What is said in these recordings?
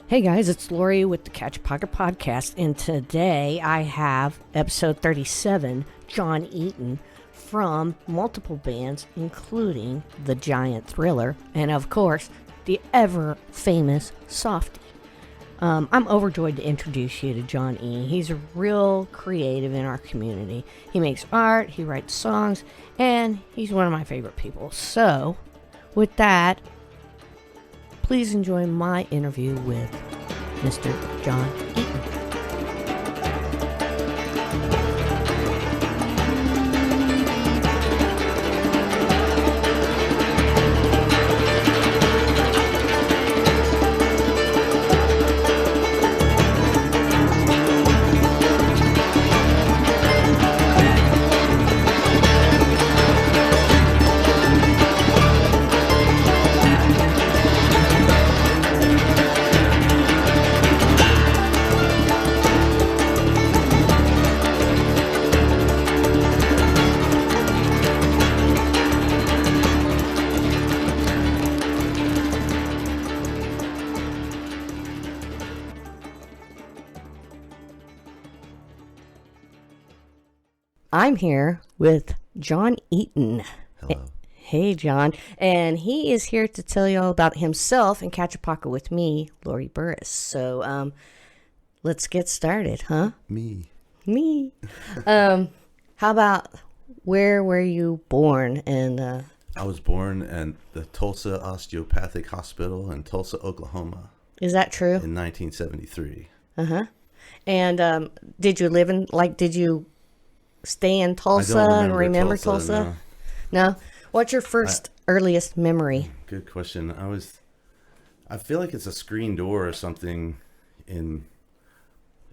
Hey guys, it's Lori with the Catch Pocket Podcast, and today I have episode 37, Jon Eaton, from multiple bands, including The Giant Thriller, and of course, the ever-famous Softie. I'm overjoyed to introduce you to Jon E. He's a real creative in our community. He makes art, he writes songs, and he's one of my favorite people. So, with that, please enjoy my interview with Mr. Jon Eaton. I'm here with Jon Eaton. Hello. Hey, Jon. And he is here to tell you all about himself and Catch a Pocket with me, Lori Burris. So, let's get started, huh? Me. How about where were you born? And I was born at the Tulsa Osteopathic Hospital in Tulsa, Oklahoma. Is that true? In 1973. Uh-huh. And did you live in, did you stay in Tulsa I don't and remember Tulsa? No? What's your first earliest memory? Good question. I feel like it's a screen door or something in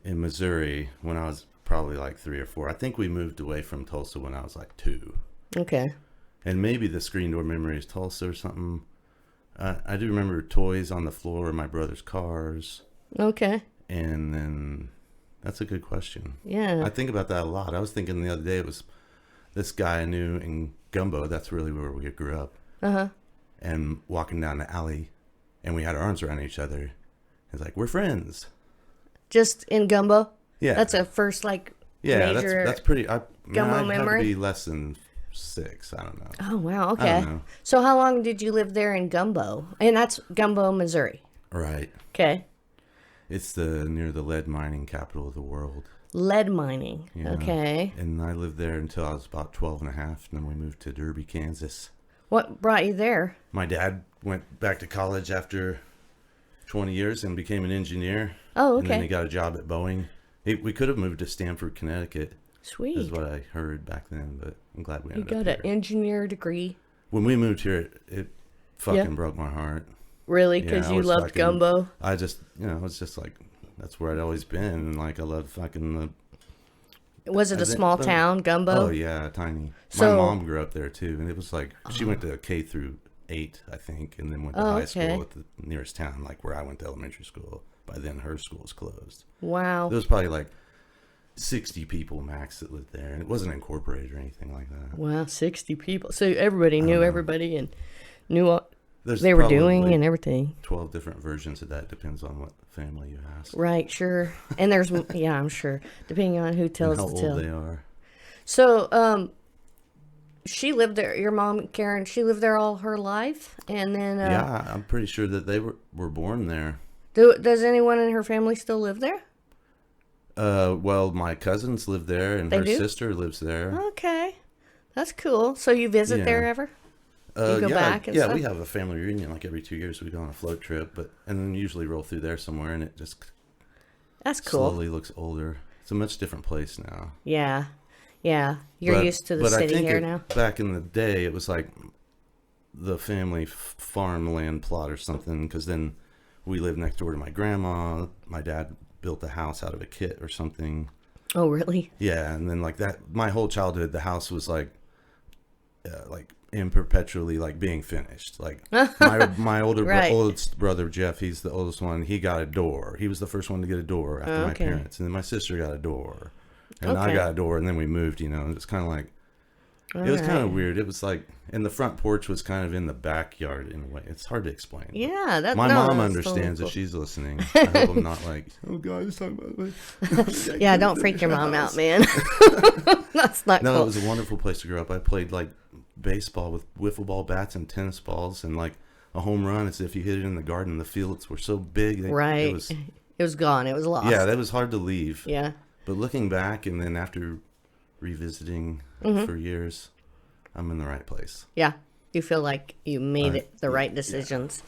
Missouri when I was probably like 3 or 4. I think we moved away from Tulsa when I was like 2. Okay. And maybe the screen door memory is Tulsa or something. I do remember toys on the floor in my brother's cars. Okay. And then that's a good question. Yeah. I think about that a lot. I was thinking the other day, it was this guy I knew in Gumbo. That's really where we grew up. Uh-huh. And walking down the alley, and we had our arms around each other. It's like, we're friends. Just in Gumbo? Yeah. That's a first, major that's pretty. Gumbo I'd memory? have to be less than 6. I don't know. Oh, wow. Okay. I don't know. So how long did you live there in Gumbo? And that's Gumbo, Missouri. Right. Okay. It's near the lead mining capital of the world. Lead mining. Yeah. Okay. And I lived there until I was about 12 and a half. And then we moved to Derby, Kansas. What brought you there? My dad went back to college after 20 years and became an engineer. Oh, okay. And then he got a job at Boeing. We could have moved to Stamford, Connecticut. Sweet. Is what I heard back then, but I'm glad we ended You up got here. an engineer degree. When we moved here, it fucking broke my heart. Really? Yeah, Because I you was loved fucking- Gumbo? I just, it's just like, that's where I'd always been. And like, I loved fucking Was it a small town, Gumbo? Oh, yeah, tiny. So- My mom grew up there too. And it was like, she went to K through 8, I think, and then went to high school at the nearest town, like where I went to elementary school. By then, her school was closed. Wow. There was probably like 60 people max that lived there, and it wasn't incorporated or anything like that. Wow, 60 people. So everybody knew everybody and knew what There's they were probably doing and everything. 12 different versions of that. Depends on what family you ask. Right, sure. And there's, yeah, I'm sure, depending on who tells and the how tale. old they are. So, she lived there, your mom, Karen, she lived there all her life? And then... Yeah, I'm pretty sure that they were born there. Does anyone in her family still live there? Well, my cousins live there, and They her do? sister lives there. Okay. That's cool. So you visit there Yeah. ever? You go back and yeah, stuff? we have a family reunion like every 2 years. We go on a float trip, and then usually roll through there somewhere, and it just That's cool. slowly looks older. It's a much different place now. Yeah. Yeah. You're used to the city here now? Back in the day, it was like the family farmland plot or something, because then we lived next door to my grandma. My dad built a house out of a kit or something. Oh, really? Yeah, and then like that, my whole childhood, the house was like in perpetually like being finished. Like my oldest brother Jeff, he's the oldest one. He got a door. He was the first one to get a door after my parents, and then my sister got a door, and I got a door, and then we moved. You know, it's kind of like It was kind of weird. It was like, and the front porch was kind of in the backyard in a way. It's hard to explain. Yeah, my mom understands if she's listening. I hope I'm not like, oh God, let's talk about it. Yeah, don't freak your mom out, man. That's not cool. No, it was a wonderful place to grow up. I played like baseball with wiffle ball bats and tennis balls, and like a home run as if you hit it in the garden. The fields were so big. Right. It was gone. It was lost. Yeah, that was hard to leave. Yeah. But looking back, and then after revisiting for years, I'm in the right place. Yeah. You feel like you made the right decisions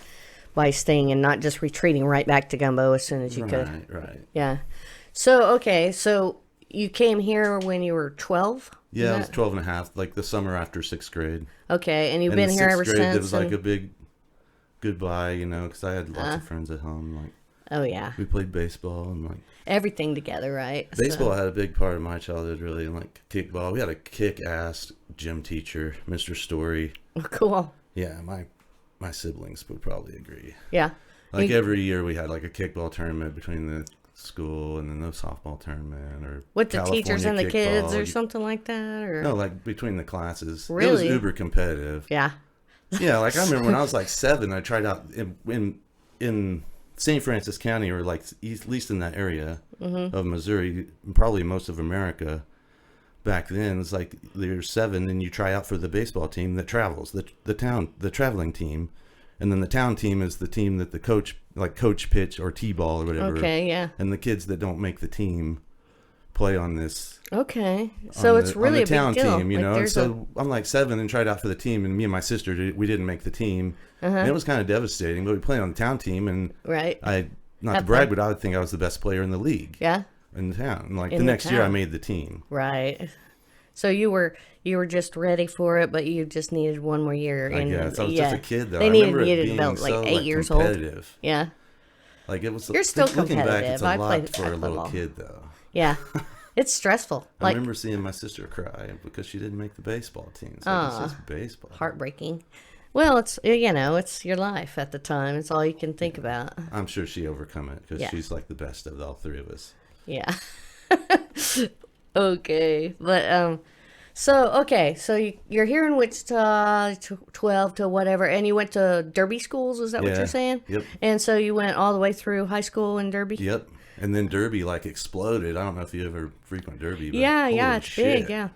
by staying and not just retreating right back to Gumbo as soon as you could. Right. Yeah. So you came here when you were 12? Yeah, I was 12 and a half, like the summer after 6th grade. Okay, and you've been here ever since? It was like a big goodbye, because I had lots of friends at home. Like, oh, yeah. We played baseball and like everything together, right? Baseball had a big part of my childhood, really, and like kickball. We had a kick-ass gym teacher, Mr. Story. Cool. Yeah, my siblings would probably agree. Yeah. Like every year we had like a kickball tournament between the school and then the softball tournament or with the California teachers and the kickball. kids or something like that, or no, like between the classes. Really? It was uber competitive. Yeah. Yeah, like I remember when I was like 7, I tried out in St. Francis County, or like at least in that area of Missouri, probably most of America. Back then, it's like you're 7 and you try out for the baseball team that travels, the traveling team, and then the town team is the team that the coach pitch or t-ball or whatever. Okay, yeah. And the kids that don't make the team play on this. Okay, so it's really on the town a big deal. team, And so I'm like 7 and tried out for the team, and me and my sister we didn't make the team, and it was kind of devastating. But we played on the town team, and I not to brag, but I would think I was the best player in the league. Yeah. In the town, and like the next year, I made the team. Right. So you were just ready for it, but you just needed one more year. I guess I was just a kid, though. They I remember needed it being about like 8 years old. Yeah. Yeah. Like it was. You're still looking competitive. back, it's a lot for a little kid, though. Yeah. It's stressful. I remember seeing my sister cry because she didn't make the baseball team. So it's just baseball. Heartbreaking. Well, it's it's your life at the time. It's all you can think about. I'm sure she overcome it because she's like the best of all 3 of us. Yeah. Okay, but so you're here in Wichita, 12 to whatever, and you went to Derby schools. Is that what you're saying? Yep. And so you went all the way through high school in Derby. Yep. And then Derby like exploded. I don't know if you ever frequent Derby. But yeah, it's big. Yeah.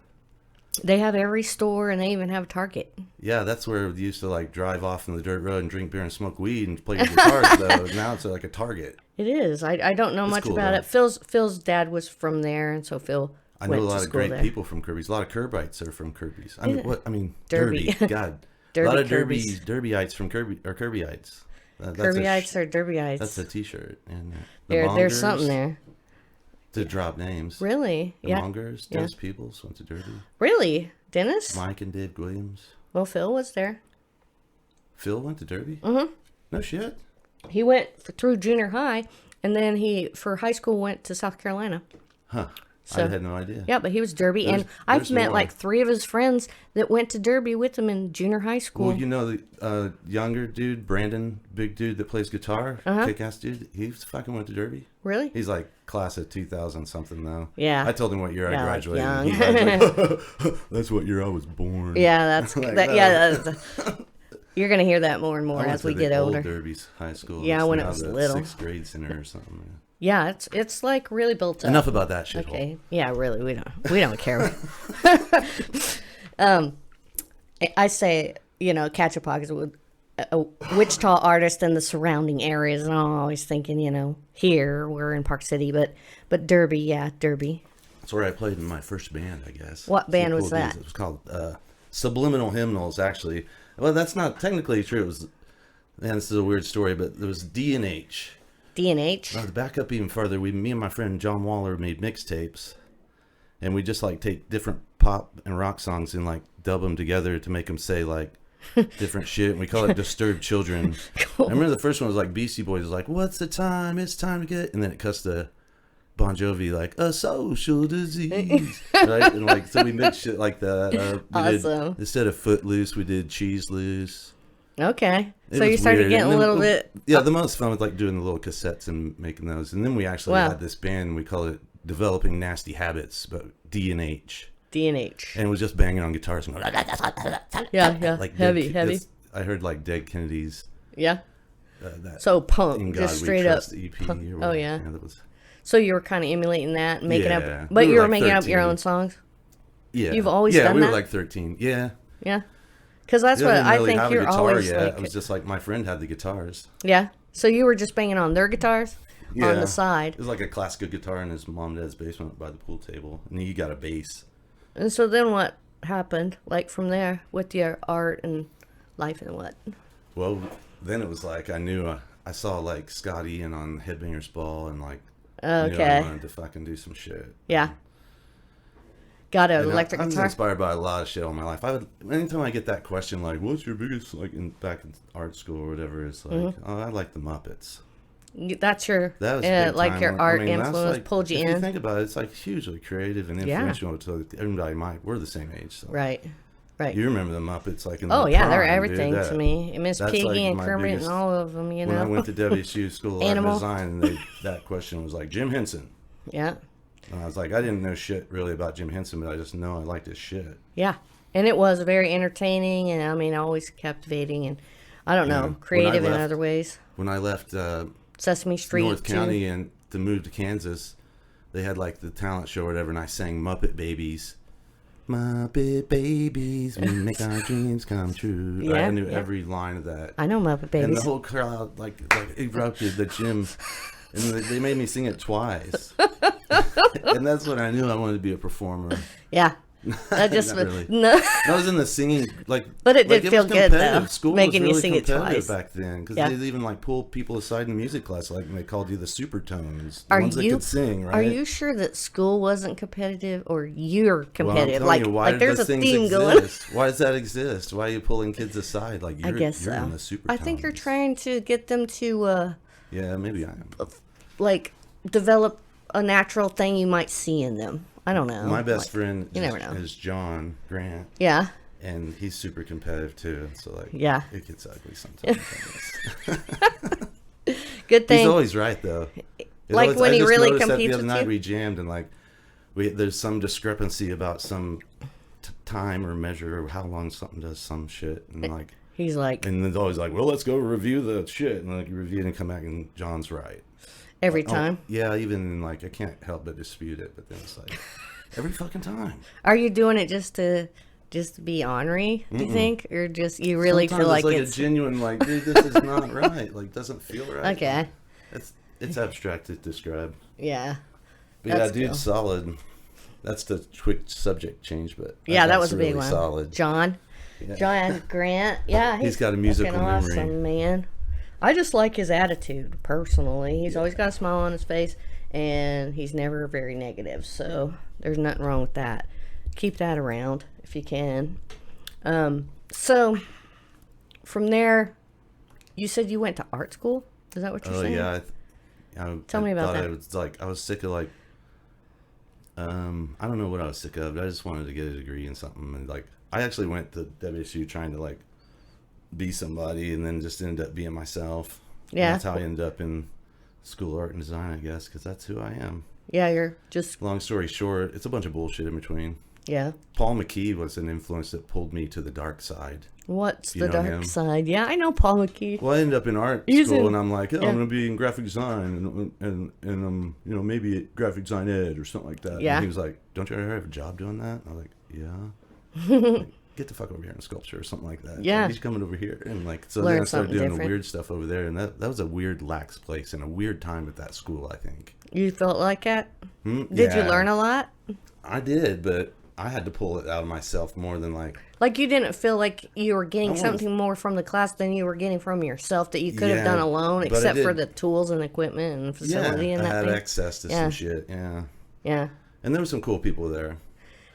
They have every store, and they even have Target. Yeah, that's where we used to like drive off on the dirt road and drink beer and smoke weed and play guitars. Though now it's like a Target. It is. I don't know much about it. Phil's dad was from there, and so Phil. I know a lot of great people from Kirby's. A lot of Kirbites are from Kirby's. Derby. God, Derby, a lot of Kirby's. Derbyites from Kirby or Kirbyites. Kirbyites or Derbyites. That's a T-shirt. And there's something there. To drop names. Really? The Mongers, Dennis Peebles went to Derby. Really? Dennis? Mike and Dave Williams. Well, Phil was there. Phil went to Derby? Mm-hmm. No shit. He went through junior high, and then he, for high school, went to South Carolina. Huh. So, I had no idea. Yeah, but he was Derby, and I've met like 3 of his friends that went to Derby with him in junior high school. Well, the younger dude, Brandon, big dude that plays guitar, kick-ass dude, he fucking went to Derby. Really? He's like class of 2000 something though. Yeah. I told him what year I graduated. Like He was like, that's what year I was born. Yeah, that's like, that. Yeah, you're gonna hear that more and more as we get older. Old Derby's high school. Yeah, when it was little. 6th grade center or something. Yeah, it's like really built up. Enough about that shit. Okay. Yeah, really, we don't care. I say, Catch a Pocket with a Wichita artist and the surrounding areas, and I'm always thinking, here we're in Park City, but Derby, yeah, Derby. That's where I played in my first band, I guess. What band was that? It was called Subliminal Hymnals, actually. Well, that's not technically true. It was, man, this is a weird story, but there was D&H. D&H? To back up even further, me and my friend John Waller made mixtapes, and we just like take different pop and rock songs and like dub them together to make them say like different shit, and we call it Disturbed Children. Cool. I remember the first one was like Beastie Boys, was like, what's the time? It's time to get, and then it cuts to Bon Jovi like a social disease, right? And like so we made shit like that. Awesome. Instead of Footloose, we did Cheese Loose. Okay, so you started getting a little bit. Yeah, the most fun was like doing the little cassettes and making those, and then we actually had this band. And we call it Developing Nasty Habits, but D&H. D&H. And was just banging on guitars and going, yeah, like heavy. I heard like Dead Kennedys. Yeah. That So punk, In just God straight We up. Trust EP or whatever. Oh yeah. That was, So you were kind of emulating that, and making Yeah. up, but We you were were like making up your 13. own songs. yeah. You've always done we that? were like 13. Yeah. Yeah. Because that's I what didn't I really think have a you're guitar always yet. like. It was just like my friend had the guitars. Yeah. So you were just banging on their guitars on the side. It was like a classical guitar in his mom and dad's basement by the pool table, and he got a bass. And so then what happened, like from there, with your art and life and what? Well, then it was like I knew I saw like Scott Ian on Headbangers Ball, and like knew I wanted to fucking do some shit. Yeah. Got an And electric I was guitar? inspired by a lot of shit all my life. Anytime I get that question, like, "What's your biggest back in art school or whatever?" It's like, "Oh, I like the Muppets." That's your, That was big like time. your art that's influence like, pulled you if in. you think about it, it's like hugely creative and influential to everybody. We're the same age, so. Right. You remember the Muppets, like in Oh, the yeah, they're prime, everything dude, to me. And Miss that's Piggy like and my Kermit biggest- and all of them, you know. When I went to WSU School of Art and Animal. Design, that question was like Jim Henson. Yeah. And I was like, I didn't know shit really about Jim Henson, but I just know I liked his shit. Yeah. And it was very entertaining and, I mean, always captivating and, I don't know, creative in other ways. When I left Sesame Street. North County and to move to Kansas, they had like the talent show or whatever, and I sang Muppet Babies. Muppet Babies, we make our dreams come true. Yeah, I knew every line of that. I know Muppet Babies. And the whole crowd like erupted the gym, and they made me sing it twice. And that's when I knew I wanted to be a performer. Yeah. That just Not really. no. I was in the singing like, But it did was feel good, competitive. though, School making was you really sing it competitive twice. back then because Yeah. they'd even like pull people aside in music class, like and they called you the supertones, the Are ones that you could sing. Right? Are you sure that school wasn't competitive or you're Well, I'm competitive? telling like you, why like did there's a those things theme exist? going. Why does that exist? Why are you pulling kids aside? Like I guess you're so. in the supertones. I think you're trying to get them to Yeah, maybe I am. like develop a natural thing you might see in them. I don't know. My best Like, friend you never know. is John Grant, Yeah. and he's super competitive too. So like, Yeah. it gets ugly sometimes. Good thing. He's always right though. Like when I he just really noticed that competes the other with night you? we jammed and like there's some discrepancy about some time or measure or how long something does some shit and like He's like and it's always like, well, let's go review the shit and like you review it and come back and John's right. every time. Yeah, even like I can't help but dispute it, but then it's like every fucking time. Are you doing it just to be ornery, do you think? Or just you really Sometimes feel like it's it's a genuine like, dude, this is not right. Like, doesn't feel right. okay. It's abstract to describe. Yeah. But yeah, That's dude's cool. solid. That's the quick subject change, but Yeah, that guy's was a big really one. Solid. John Grant. Yeah, He's got a musical fucking memory. awesome, man. I just like his attitude personally. He's always got a smile on his face, and he's never very negative. So there's nothing wrong with that. Keep that around if you can. So from there, you said you went to art school. Is that what you're saying? Yeah. Tell me about that. It was like I was sick of like. I don't know what I was sick of. But I just wanted to get a degree in something, and like I actually went to WSU trying to like be somebody, and then just ended up being myself. Yeah. And that's how I ended up in school of art and design, I guess, because that's who I am. Yeah, you're just Long story short, it's a bunch of bullshit in between. yeah. Paul McKee was an influence that pulled me to the dark side. What's You the know dark him? side? Yeah, I know Paul McKee. Well, I ended up in art He's school, in- and I'm like, oh, yeah. I'm going to be in graphic design, and you know, maybe at graphic design ed or something like that. Yeah. And he was like, don't you ever have a job doing that? And I was like, yeah. Like, get the fuck over here in sculpture or something like that. Yeah. Like, he's coming over here, and like, so Learn then I started something doing different. the weird stuff over there, and that was a weird, lax place and a weird time at that school, I think. You felt like that? Did you Yeah. learn a lot? I did, but I had to pull it out of myself more than like. Like you didn't feel like you were getting I was- something more from the class than you were getting from yourself that you could have Yeah, done alone, but I except for did. the tools and equipment and facility Yeah, and I that had thing. access to Yeah. some shit. Yeah, Yeah. and there were some cool people there.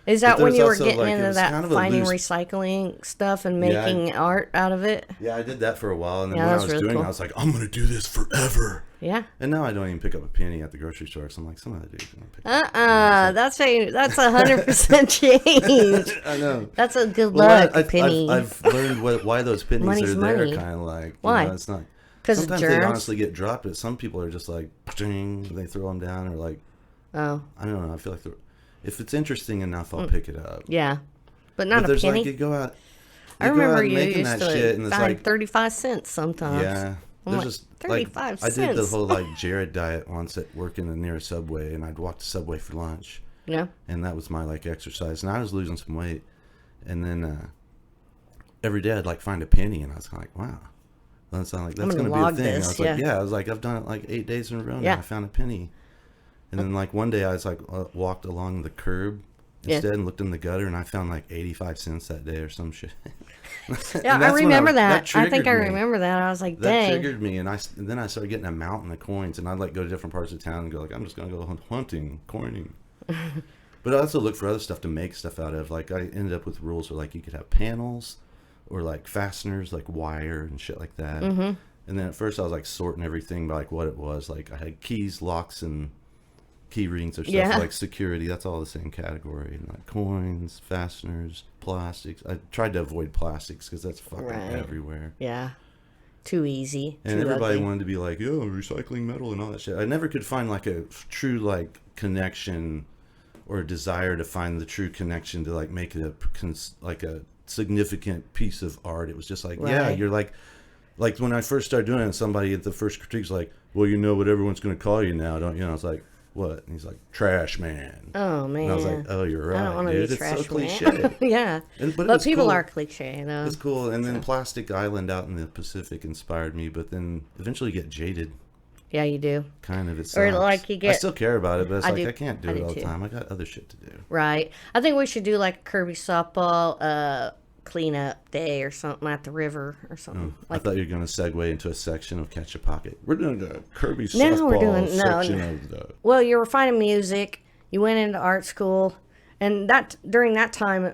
Is that there when was you were also, getting like, it into was that kind of a finding loose- recycling stuff and Yeah, making art out of it? Yeah, I did that for a while, and then Yeah, when I that's was really doing cool. it, I was like, I'm gonna do this forever. Yeah. And now I don't even pick up a penny at the grocery store. So I'm like, some other dude's gonna pick up. That's 100% change. I know. That's a good Well, luck, penny. I've learned why those pennies Money's are there. money. Kind of like Why? You know, it's not. 'Cause sometimes they germs? honestly get dropped, but some people are just like, ding, they throw them down, or like, Oh. I don't know. I feel like if it's interesting enough, I'll pick it up. Yeah, but not but a there's penny. Like you go out. I remember you making used that to shit, and it's find like 35 cents sometimes. Yeah, I'm there's like, just 35 I did the cents. whole like Jared diet once at working near a Subway, and I'd walk to Subway for lunch. Yeah, and that was my like exercise, and I was losing some weight, and then every day I'd like find a penny, and I was kind of like, wow, that's gonna be a thing. I was like, I was like, I've done it like 8 days in a row now. I found a penny, and then like one day I was like walked along the curb instead and looked in the gutter, and I found like 85 cents that day or some shit. Yeah, I remember that. I think I remember that. I was like, dang. That triggered me, and then I started getting a mountain of coins, and I'd like go to different parts of town and go like, I'm just gonna go hunting, coining. But I also look for other stuff to make stuff out of. Like I ended up with rules where like you could have panels or like fasteners, like wire and shit like that. Mm-hmm. And then at first I was like sorting everything by like what it was. Like I had keys, locks, and key rings or stuff for, like security. That's all the same category. And like coins, fasteners, plastics. I tried to avoid plastics because that's fucking everywhere. Yeah. Too easy. And everybody wanted to be like, yo, recycling metal and all that shit. I never could find like a true like connection or a desire to find the true connection to like make it a significant piece of art. It was just like, yeah, you're like when I first started doing it, somebody at the first critique's like, well, you know what everyone's going to call you now, don't you? And I was like, what? And he's like, trash man. Oh man. And I was like, oh, you're right, I don't want dude. to be trash it's so cliche. Yeah. But people cool. are cliche, though. It's cool. And then Plastic Island out in the Pacific inspired me, but then eventually you get jaded. Yeah, you do. Kind of. It sucks. Or like you get. I still care about it, but it's I can't do it all the time. I got other shit to do. Right. I think we should do like a Kirby softball cleanup day or something at the river or something. I thought you were going to segue into a section of Catch a Pocket. We're doing the Kirby softball section of the. Well, you were finding music. You went into art school, and that during that time,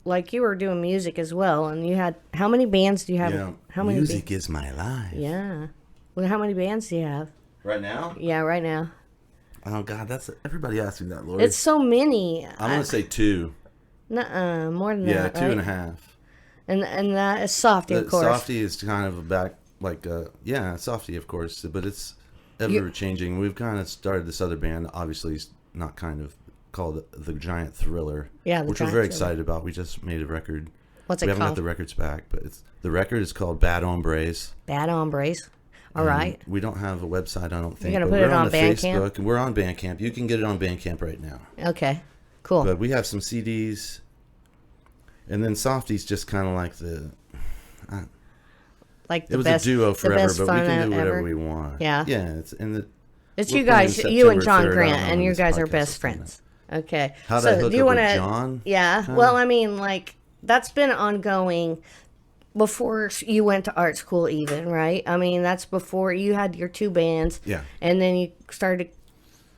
like you were doing music as well, and you had how many bands do you have? Yeah, how many? Music is my life. Yeah. Well, how many bands do you have? Right now? Yeah, right now. Oh, God, everybody asks me that, Lori. It's so many. I'm going to say 2. Nuh-uh, more than that, right? 2.5. And that is Softy, of course. Softy is kind of Softy, of course, but it's ever-changing. We've kind of started this other band, obviously not kind of, called The Giant Thriller, which we're very excited about. We just made a record. What's it called? We haven't got the records back, but the record is called Bad Hombres. Bad Hombres. All right. We don't have a website, I don't think. You're going to put it on Bandcamp? Facebook, and we're on Bandcamp. You can get it on Bandcamp right now. Okay, cool. But we have some CDs, and then Softy's just kind of like it was best, a duo forever, but we can do whatever ever. we want. Yeah. Yeah, it's you guys, you and John Grant, and you guys are best friends. Okay. How'd I hook up with John? Yeah. Well, I mean, like, that's been ongoing before you went to art school even, right? I mean, that's before you had your 2 bands. Yeah. And then you started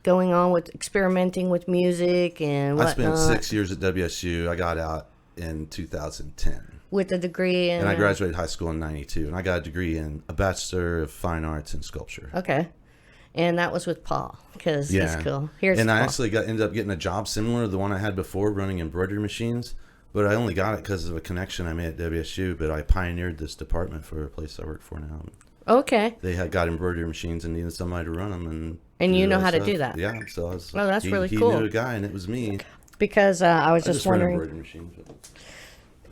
going on with experimenting with music and whatnot. I spent 6 years at WSU. I got out in 2010. With a degree in... And I graduated high school in 92. And I got a degree in a Bachelor of Fine Arts in Sculpture. Okay. And that was with Paul, because he's cool. Here's and Paul. I actually ended up getting a job similar to the one I had before, running embroidery machines. But I only got it because of a connection I made at WSU. But I pioneered this department for a place I work for now. Okay. They got embroidery machines and needed somebody to run them. And you know how to do that? Yeah. So I was that's really cool. He knew a guy, and it was me. Because I was just wondering. Run embroidery machines.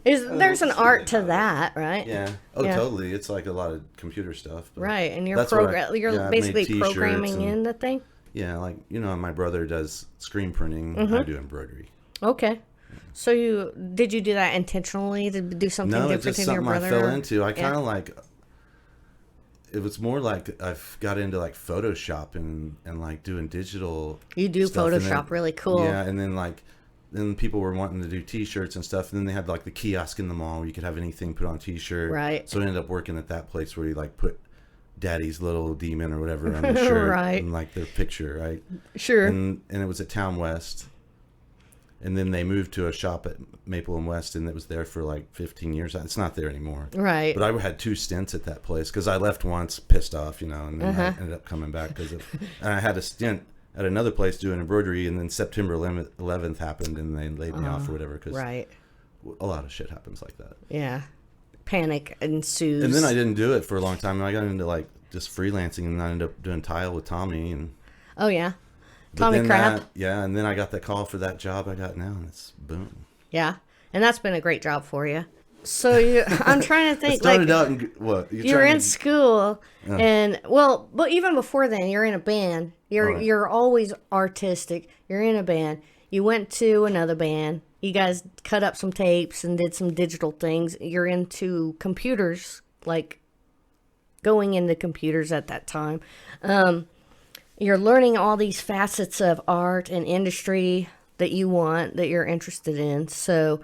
There's an art to that, right? Yeah. Oh, totally. It's like a lot of computer stuff. Right, and you're basically programming in the thing? Yeah, like, my brother does screen printing. Mm-hmm. I do embroidery. Okay. So did you do that intentionally to do something different than your brother? No, it's just something I fell into. I kind of like, it was more like I've got into like Photoshop and like doing digital. You do stuff, Photoshop, really cool. Yeah, and then people were wanting to do T-shirts and stuff, and then they had like the kiosk in the mall where you could have anything put on T-shirt. Right. So I ended up working at that place where you like put Daddy's little demon or whatever on the shirt, right, and like their picture, right? Sure. And it was at Town West, and then they moved to a shop at Maple and West, and it was there for like 15 years. It's not there anymore. Right. But I had 2 stints at that place because I left once pissed off, and then I ended up coming back and I had a stint at another place doing embroidery, and then September 11th happened, and they laid me off or whatever, because a lot of shit happens like that. Yeah. Panic ensues. And then I didn't do it for a long time, and I got into like just freelancing, and I ended up doing tile with Tommy. And oh, yeah. Tommy Crab. And then I got the call for that job I got now, and it's boom. Yeah, and that's been a great job for you. So I'm trying to think. It started out in what? You're in school, and but even before then, you're in a band. You're always artistic. You're in a band. You went to another band. You guys cut up some tapes and did some digital things. You're into computers, like going into computers at that time. You're learning all these facets of art and industry that you're interested in. So,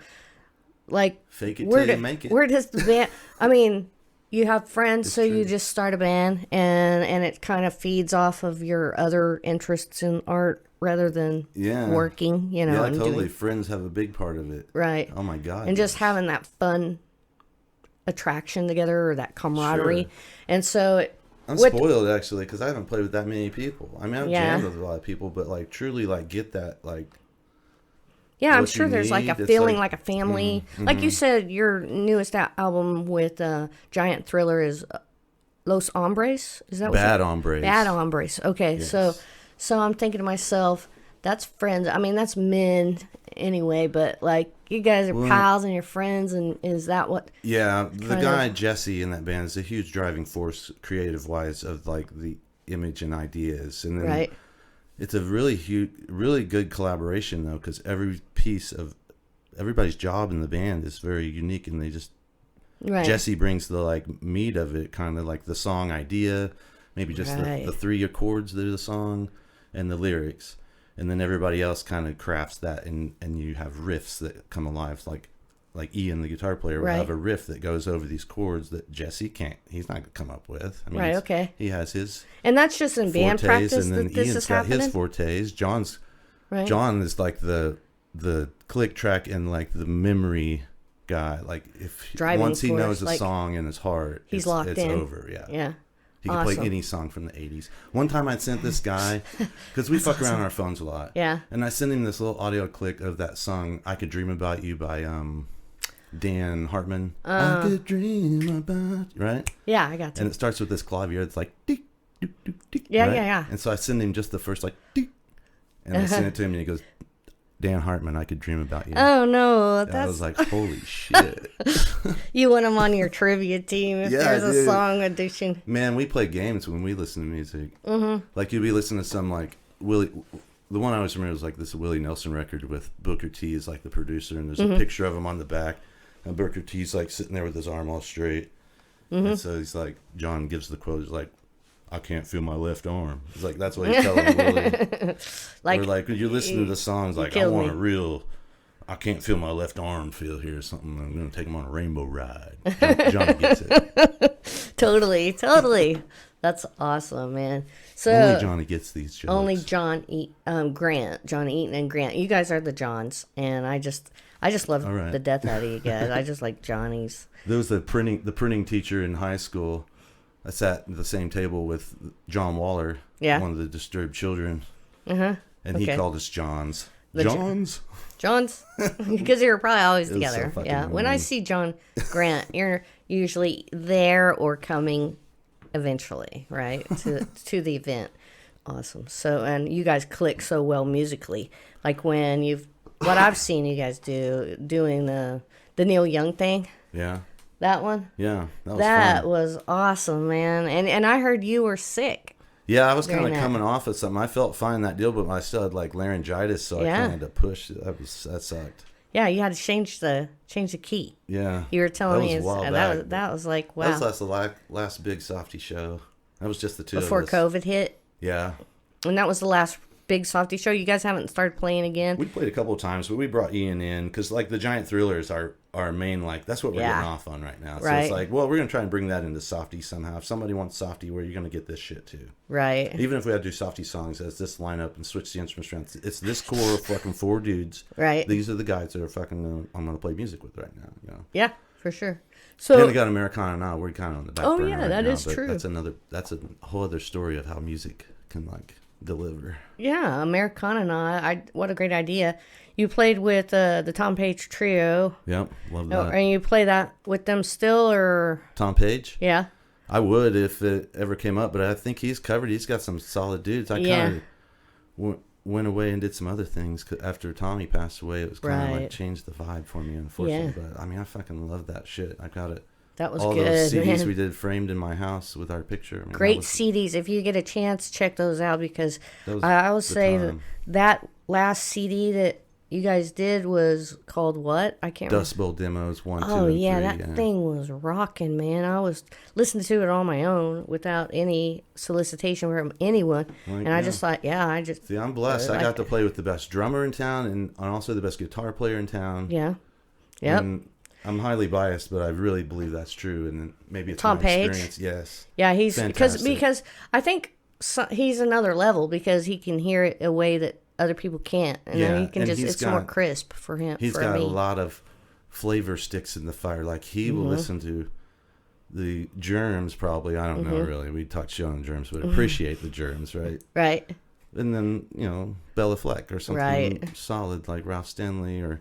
like, fake it till you make it. Where does the band? I mean, you have friends, so you just start a band, and it kind of feeds off of your other interests in art rather than working. You know, yeah, totally. Friends have a big part of it, right? Oh my god! And just having that fun attraction together, or that camaraderie, and so. I'm spoiled actually because I haven't played with that many people. I mean, I've jammed with a lot of people, but like truly, like get that like. Yeah, I'm sure there's like a feeling like a family. Like you said, your newest album with Giant Thriller is Los Hombres. Is that Bad Hombres? Bad Hombres. Okay, yes. So I'm thinking to myself, that's friends. I mean, that's men anyway, but like you guys are pals and you're friends, and is that what? Yeah, the guy Jesse in that band is a huge driving force, creative wise, of like the image and ideas, and then it's a really good collaboration though, because every piece of everybody's job in the band is very unique, and they just Jesse brings the like meat of it, kind of like the song idea, maybe just the 3 chords that are the song, and the lyrics. And then everybody else kind of crafts that, and you have riffs that come alive. Like Ian, the guitar player, will have a riff that goes over these chords that Jesse he's not going to come up with. I mean, he has his. And that's just in band practice, and then that this Ian's is got happening? his fortes. Jon is like the click track and like the memory guy. Like once he knows a song in his heart, he's locked in. It's over. Yeah. He can awesome. play any song from the 80s. One time I sent this guy, because we fuck around on our phones a lot. Yeah. And I sent him this little audio clip of that song, I Could Dream About You by Dan Hartman. I could dream about you, right? Yeah, I got to. And it starts with this clavier. It's like, dick, dick, dick, dick, yeah, right? yeah. And so I send him just the first, like, dick. And I sent it to him, and he goes, Dan Hartman, I Could Dream About You. Oh, no. I was like, holy shit. You want him on your trivia team if there's a song edition. Man, we play games when we listen to music. Mm-hmm. Like, you'd be listening to some, like, Willie... The one I always remember was, like, this Willie Nelson record with Booker T as, like, the producer, and there's a picture of him on the back, and Booker T's, like, sitting there with his arm all straight. And so he's like, John gives the quote, he's like, I can't feel my left arm. It's like, that's what he's telling Willie. Like, or like, when you're listening to the songs, like, I want a real, I can't feel my left arm feel here or something. I'm going to take him on a rainbow ride. John gets it. Totally. That's awesome, man. So only Johnny gets these jokes. Only Jon Eaton and Grant. You guys are the Johns, and I just love the death out of you guys. I just like Johnny's. There was the printing teacher in high school. I sat at the same table with John Waller, one of the Disturbed Children, and he called us Johns. Johns? Because you were probably always together. So yeah. When I see John Grant, you're usually there or coming eventually, right, to the event. Awesome. So, and you guys click so well musically. Like when what I've seen you guys doing the Neil Young thing. Yeah. That one? Yeah, that was awesome, man. And I heard you were sick. Yeah, I was kind of coming off of something. I felt fine that deal, but I still had like laryngitis, so I kind of had to push. That sucked. Yeah, you had to change the key. Yeah, you were telling me that was like wow. That was the last big Softy show. That was just the two before of us. COVID hit. Yeah, and that was the last big Softy show. You guys haven't started playing again? We played a couple of times, but we brought Ian in because like the Giant Thrillers are our main, like that's what we're getting off on right now. So it's like, well, we're gonna try and bring that into Softy somehow. If somebody wants Softy, where you're gonna get this shit too, right? Even if we had to do Softy songs as this lineup and switch the instruments around, it's this core of fucking 4 dudes, right? These are the guys that are fucking I'm gonna play music with right now, you know? Yeah, for sure. So then we got Americana now. We're kind of on the back burner. Oh yeah, that is true. That's a whole other story of how music can like deliver. Yeah, Americana now. What a great idea. You played with the Tom Page Trio. Yep, love that. And you play that with them still, or Tom Page? Yeah, I would if it ever came up, but I think he's covered. He's got some solid dudes. When went away and did some other things. 'Cause after Tommy passed away, it was kind of like changed the vibe for me, unfortunately. Yeah. But I mean, I fucking love that shit. I got it. That was all good, those CDs man. we did framed in my house with our picture. I mean, Great CDs. If you get a chance, check those out, because I will say that last CD that you guys did was called what? I can't remember. Dust Bowl Demos 1, 2, and 3. Yeah, that thing was rocking, man. I was listening to it on my own without any solicitation from anyone. I just thought, See, I'm blessed. I got to play with the best drummer in town and also the best guitar player in town. Yeah. Yep. And I'm highly biased, but I really believe that's true. And maybe it's Tom my Page. Experience. Yes. Yeah, he's fantastic. because I think he's another level, because he can hear it a way that other people can't, and then he can it's more crisp for him. He's got a lot of flavor sticks in the fire. Like he will listen to the Germs, probably. I don't know really. We talk shit on Germs, but appreciate the Germs, right? Right. And then Bella Fleck or something solid like Ralph Stanley, or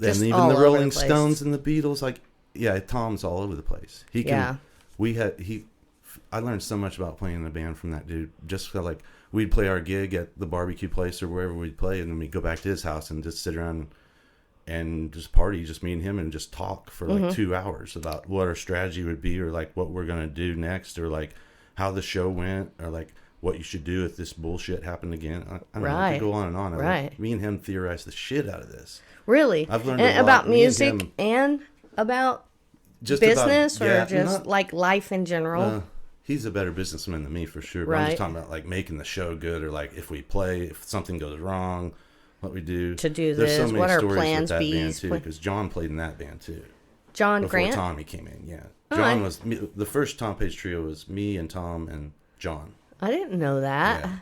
just and even the Rolling Stones and the Beatles. Like Tom's all over the place. He can. I learned so much about playing in a band from that dude. Just like we'd play our gig at the barbecue place or wherever we'd play, and then we'd go back to his house and just sit around and just party, just me and him, and just talk for like 2 hours about what our strategy would be, or like what we're gonna do next, or like how the show went, or like what you should do if this bullshit happened again. I don't know, I could go on and on. Like, me and him theorized the shit out of this. Really? I've learned a lot about music and about just business, or just like life in general. He's a better businessman than me for sure. But I'm just talking about like making the show good, or like if we play, if something goes wrong, what we do to do There's this. So many what our stories plans with that be? band too, because John played in that band too. John before Grant. Tommy came in. Yeah, John was the first Tom Page trio was me and Tom and John. I didn't know that. Yeah.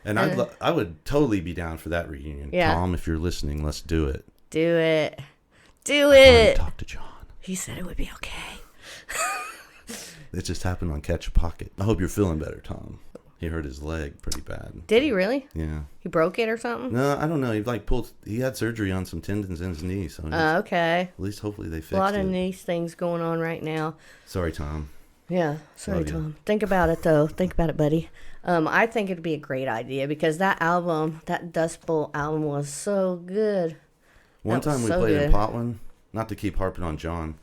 And I would totally be down for that reunion. Yeah. Tom, if you're listening, let's do it. Do it. Do it. Talk to John. He said it would be okay. It just happened on Catch a Pocket. I hope you're feeling better, Tom. He hurt his leg pretty bad. Did he really? Yeah. He broke it or something? No, I don't know. He had surgery on some tendons in his knee. So okay. At least hopefully they fixed it. A lot of knee things going on right now. Sorry, Tom. Yeah. Sorry, Tom. Think about it, though. Think about it, buddy. I think it'd be a great idea, because that album, that Dust Bowl album, was so good. One time we played in Potwin, not to keep harping on John.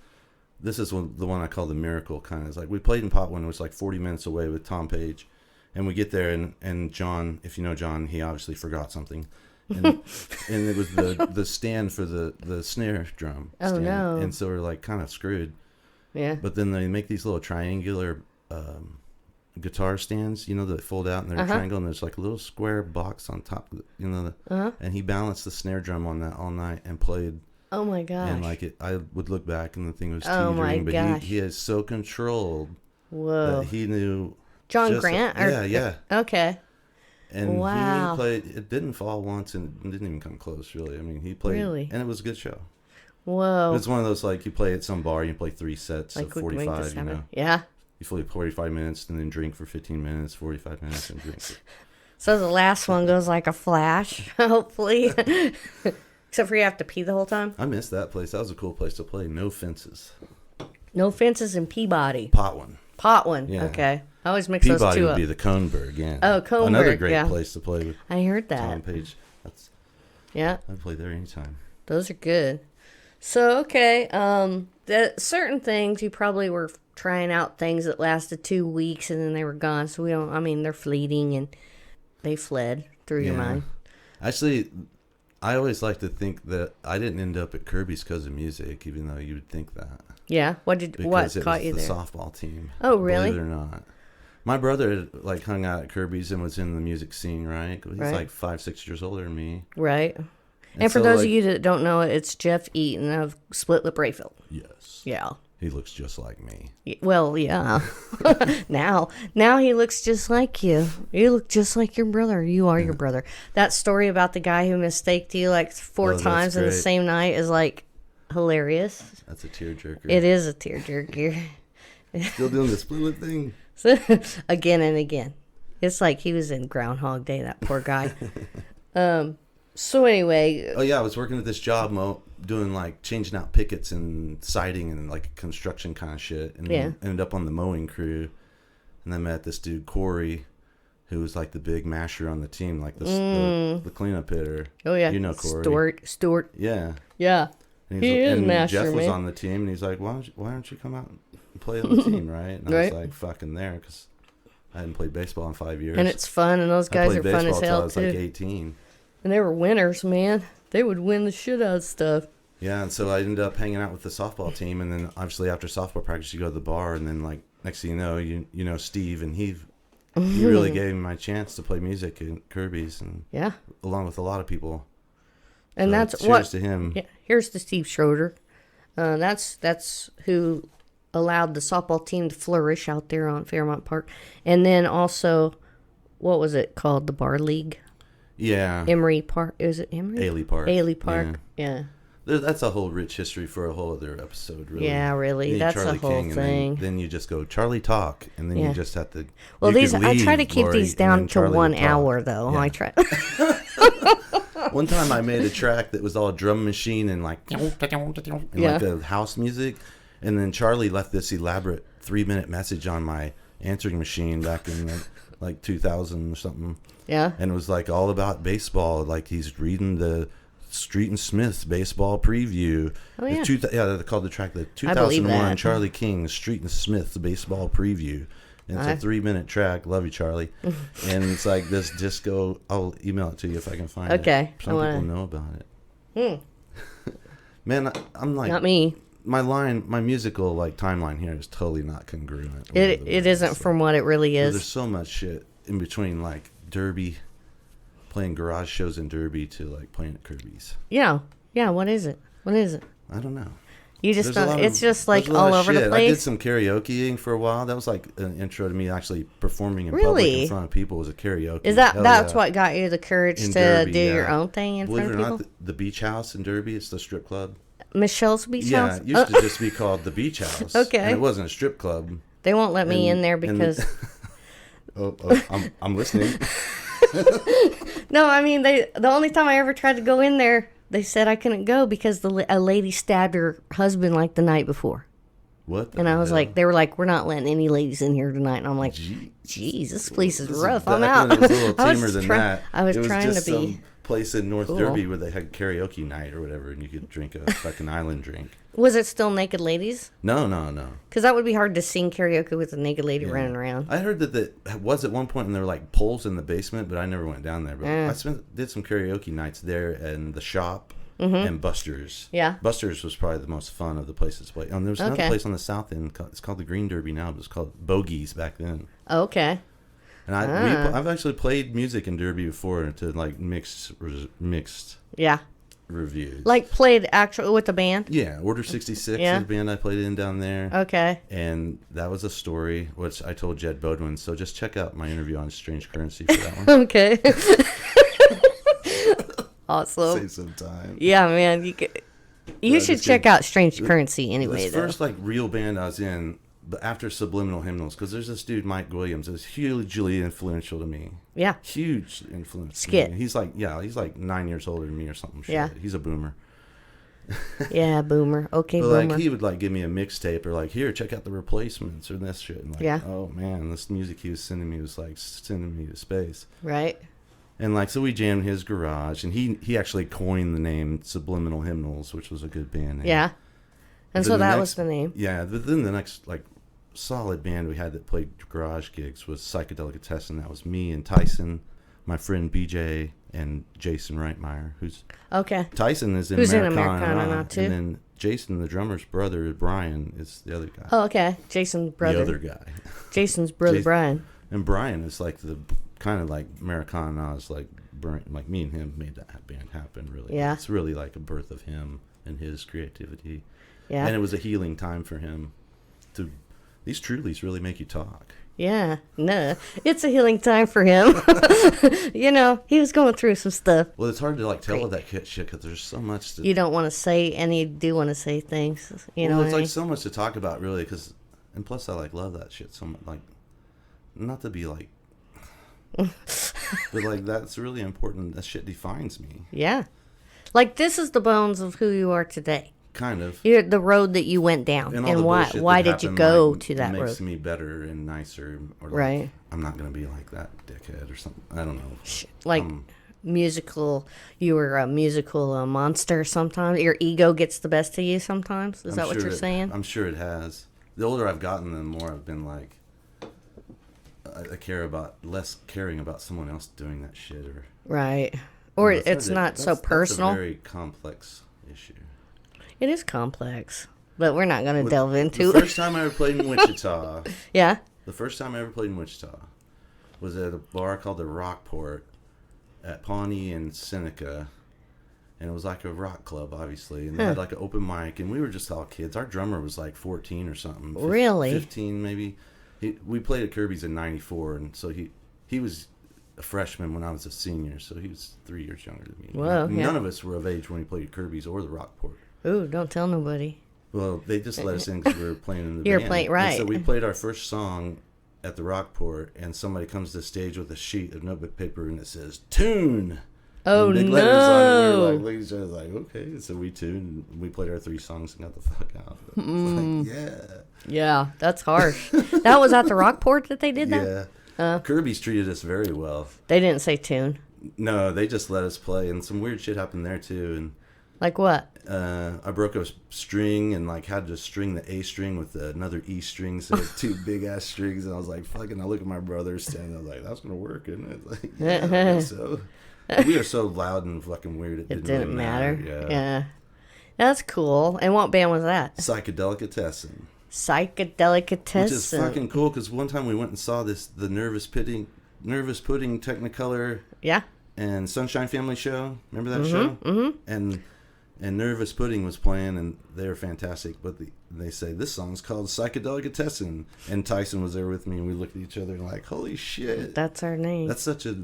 This is the one I call the miracle kind of. It's like we played in Potwin, it was like 40 minutes away with Tom Page. And we get there, and John, if you know John, he obviously forgot something. And, and it was the stand for the snare drum stand. Oh, no. And so we're like kind of screwed. Yeah. But then they make these little triangular guitar stands, that fold out, and they're a triangle, and there's like a little square box on top, and he balanced the snare drum on that all night and played. Oh my gosh. And like I would look back and the thing was teetering, but he is so controlled. Whoa. That he knew. John Grant? Yeah. Okay. And he played, it didn't fall once, and it didn't even come close, really. I mean, he played, and it was a good show. Whoa. It's one of those, like, you play at some bar, you play 3 sets of 45, Yeah. You play 45 minutes, and then drink for 15 minutes, 45 minutes, and drink. So the last one goes like a flash, hopefully. Except for you have to pee the whole time. I missed that place. That was a cool place to play. No fences. No fences in Peabody. Potwin. Yeah. Okay. I always mix those two up. Peabody would be the Coneberg, yeah. Oh, Coneberg, another great place to play with. I heard that. Tom Page. I'd play there anytime. Those are good. So, okay. Certain things, you probably were trying out things that lasted 2 weeks and then they were gone. So they're fleeting and they fled through your mind. Actually, I always like to think that I didn't end up at Kirby's because of music, even though you would think that. Yeah? What caught you there? The softball team. Oh, really? Believe it or not. My brother like hung out at Kirby's and was in the music scene, right? He's like 5-6 years older than me. Right. And for those of you that don't know it, it's Jon Eaton of Split Lip Rayfield. Yes. Yeah. He looks just like me. Well, yeah. now he looks just like you. You look just like your brother. You are your brother. That story about the guy who mistaked you like 4 times in the same night is like hilarious. That's a tearjerker. It is a tearjerker. Still doing the split lip thing? Again and again. It's like he was in Groundhog Day, that poor guy. So anyway. Oh, yeah. I was working at this job doing like changing out pickets and siding and like construction kind of shit. And ended up on the mowing crew. And I met this dude, Corey, who was like the big masher on the team, like the cleanup hitter. Oh yeah, you know Corey. Stuart. Yeah. Yeah. And He is and masher, Jeff was man. on the team, and he's like, why don't you come out and play on the team, right? And I was like, fucking there, because I hadn't played baseball in 5 years. And it's fun, and those guys are fun as hell I was too. like 18. And they were winners, man. They would win the shit out of stuff. Yeah, and so I ended up hanging out with the softball team, and then obviously after softball practice, you go to the bar, and then like next thing you know Steve, and he really gave me my chance to play music in Kirby's, and along with a lot of people. And so that's cheers to him. Yeah, here's to Steve Schroeder. That's who allowed the softball team to flourish out there on Fairmont Park, and then also, what was it called? The Bar League. Yeah. Emery Park. Is it Emery? Ailey Park. Ailey Park. Yeah. That's a whole rich history for a whole other episode, really. Yeah, really. That's Charlie a whole King, thing. And then you just go, Charlie talk, and then you just have to... Well, I try to keep these down to 1 hour, though. Yeah. I try. One time I made a track that was all drum machine and like the house music, and then Charlie left this elaborate 3-minute message on my answering machine back in like 2000 or something. Yeah. And it was like all about baseball. Like he's reading the Street and Smith's baseball preview. Oh, yeah. They called the track the 2001 Charlie King Street and Smith's baseball preview. And it's a 3-minute track. Love you, Charlie. And it's like this disco. I'll email it to you if I can find it. Okay. Some people know about it. Man, I'm like... Not me. My musical like timeline here is totally not congruent. It isn't from what it really is. There's so much shit in between, like Derby, playing garage shows in Derby, to like playing at Kirby's. Yeah. What is it? I don't know. You just don't. It's just like all over the place. I did some karaokeing for a while. That was like an intro to me actually performing in public in front of people. Was a karaoke. Is that's what got you the courage to Derby, do your own thing in front of people? Believe it or not, the Beach House in Derby, it's the strip club. Michelle's Beach House? Yeah, it used to just be called the Beach House. Okay. And it wasn't a strip club. They won't let me in there because... I'm listening. No, I mean, the only time I ever tried to go in there, they said I couldn't go because a lady stabbed her husband like the night before. What? And I was like, they were like, we're not letting any ladies in here tonight. And I'm like, geez, this place is rough. I'm out. It was a little tamer than that. I was it was trying just to be some place in North cool. Derby where they had karaoke night or whatever, and you could drink a fucking island drink. Was it still naked ladies? No. Because that would be hard to sing karaoke with a naked lady running around. I heard that was at one point, and there were like poles in the basement, but I never went down there. But I did some karaoke nights there and the shop. And Buster's. Yeah. Buster's was probably the most fun of the places to play. And there was another place on the south end. It's called the Green Derby now, but it was called Bogies back then. Oh, okay. And I've actually played music in Derby before to like mixed reviews. Like played actually with the band? Yeah. Order 66 is the band I played in down there. Okay. And that was a story, which I told Jed Bodwin. So just check out my interview on Strange Currency for that one. Okay. Awesome. Save some time. Yeah, man. You should check out Strange Currency anyway. The first like real band I was in, but after Subliminal Hymnals, because there's this dude Mike Williams that's hugely influential to me. Yeah. Huge influence. Skit. He's like 9 years older than me or something. Shit. Yeah. He's a boomer. Yeah, boomer. Okay, but boomer. Like he would like give me a mixtape or like, here, check out the Replacements or this shit. And like, oh man, this music he was sending me was like sending me to space. Right. And like, so we jammed in his garage, and he actually coined the name Subliminal Hymnals, which was a good band name. Yeah. And so that was the name. Yeah. But then the next like solid band we had that played garage gigs was Psychedelic Intestine. That was me and Tyson, my friend BJ, and Jason Reitmeyer, who's Tyson is in Americana now too. And then Jason, the drummer's brother, Brian, is the other guy. Oh, okay. Jason's brother. The other guy. Jason's brother, Brian. And Brian is like the kind of like Americana's like me and him made that band happen, really. Yeah. It's really like a birth of him and his creativity. Yeah. And it was a healing time for him. These Trulies really make you talk. Yeah. No, it's a healing time for him. You know, he was going through some stuff. Well, it's hard to like tell all that shit because there's so much you don't want to say, and you do want to say things. You know, it's like so much to talk about, really. And plus, I like love that shit so much. Like, not to be like. But like that's really important. That shit defines me. Yeah. Like this is the bones of who you are today. Kind of. You're the road that you went down. And why did you go to that road? It makes me better and nicer. Or like, right. I'm not gonna be like that dickhead or something. I don't know. Like musical, you were a musical monster sometimes. Your ego gets the best of you sometimes. Is that what you're saying? I'm sure it has. The older I've gotten, the more I've been like, I care about less caring about someone else doing that shit or right. Or it's not so personal. That's a very complex issue. It is complex, but we're not going to delve into it. The first time I ever played in Wichita. Yeah. The first time I ever played in Wichita was at a bar called the Rockport at Pawnee and Seneca. And it was like a rock club, obviously. And they had like an open mic. And we were just all kids. Our drummer was like 14 or something. Really? 15 maybe. We played at Kirby's in 94. And so he was a freshman when I was a senior. So he was 3 years younger than me. Whoa, None of us were of age when he played at Kirby's or the Rockport. Ooh, don't tell nobody. Well, they just let us in because we were playing in the You're band. playing, right. And so we played our first song at the Rockport, and somebody comes to the stage with a sheet of notebook paper, and it says, "Tune!" Oh, big no. letters on it. We were like, looking at each other like, okay. So we tuned, and we played our 3 songs and got the fuck out. It was like, yeah. Yeah, that's harsh. That was at the Rockport that they did that? Yeah. Kirby's treated us very well. They didn't say tune. No, they just let us play, and some weird shit happened there, too, and like what? I broke a string and like had to string the A string with another E string, so 2 big ass strings. And I was like, "Fucking!" I look at my brother standing. I was like, "That's gonna work, isn't it?" Like, yeah, I think so. We are so loud and fucking weird. It didn't really matter. Yeah, that's cool. And what band was that? Psychedelic Intestine. Psychedelic Intestine. Which is fucking cool because one time we went and saw the Nervous Pudding Technicolor. Yeah. And Sunshine Family show. Remember that show? Mm-hmm. And Nervous Pudding was playing, and they were fantastic. But they say, this song's called Psychedelic Intestine. And Tyson was there with me, and we looked at each other and like, holy shit. That's our name. That's such a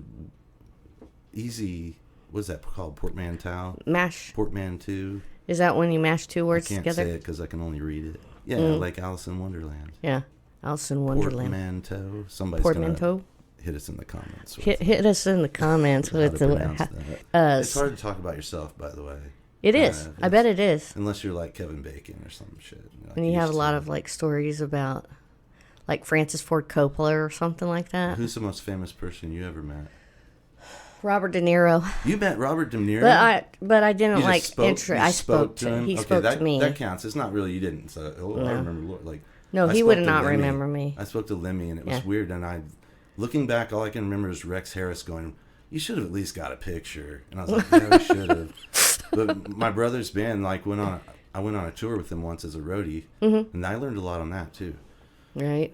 easy, what's that called? Portmanteau? Mash. Portmanteau. Is that when you mash 2 words together? I can't say it because I can only read it. Yeah, like Alice in Wonderland. Yeah, Alice in Wonderland. Portmanteau. Somebody's going to hit us in the comments. Hit us in the comments with it's hard to talk about yourself, by the way. It is. I bet it is. Unless you're like Kevin Bacon or some shit. Like and you have a lot of like stories about like Francis Ford Coppola or something like that. Who's the most famous person you ever met? Robert De Niro. You met Robert De Niro? But I didn't I spoke to him. He spoke to me. That counts. It's not really you didn't. So I remember like. No, he would not remember me. I spoke to Lemmy and it was weird. And looking back, all I can remember is Rex Harris going, "You should have at least got a picture." And I was like, "Yeah, we should have." But my brother's band I went on a tour with them once as a roadie, and I learned a lot on that too. Right.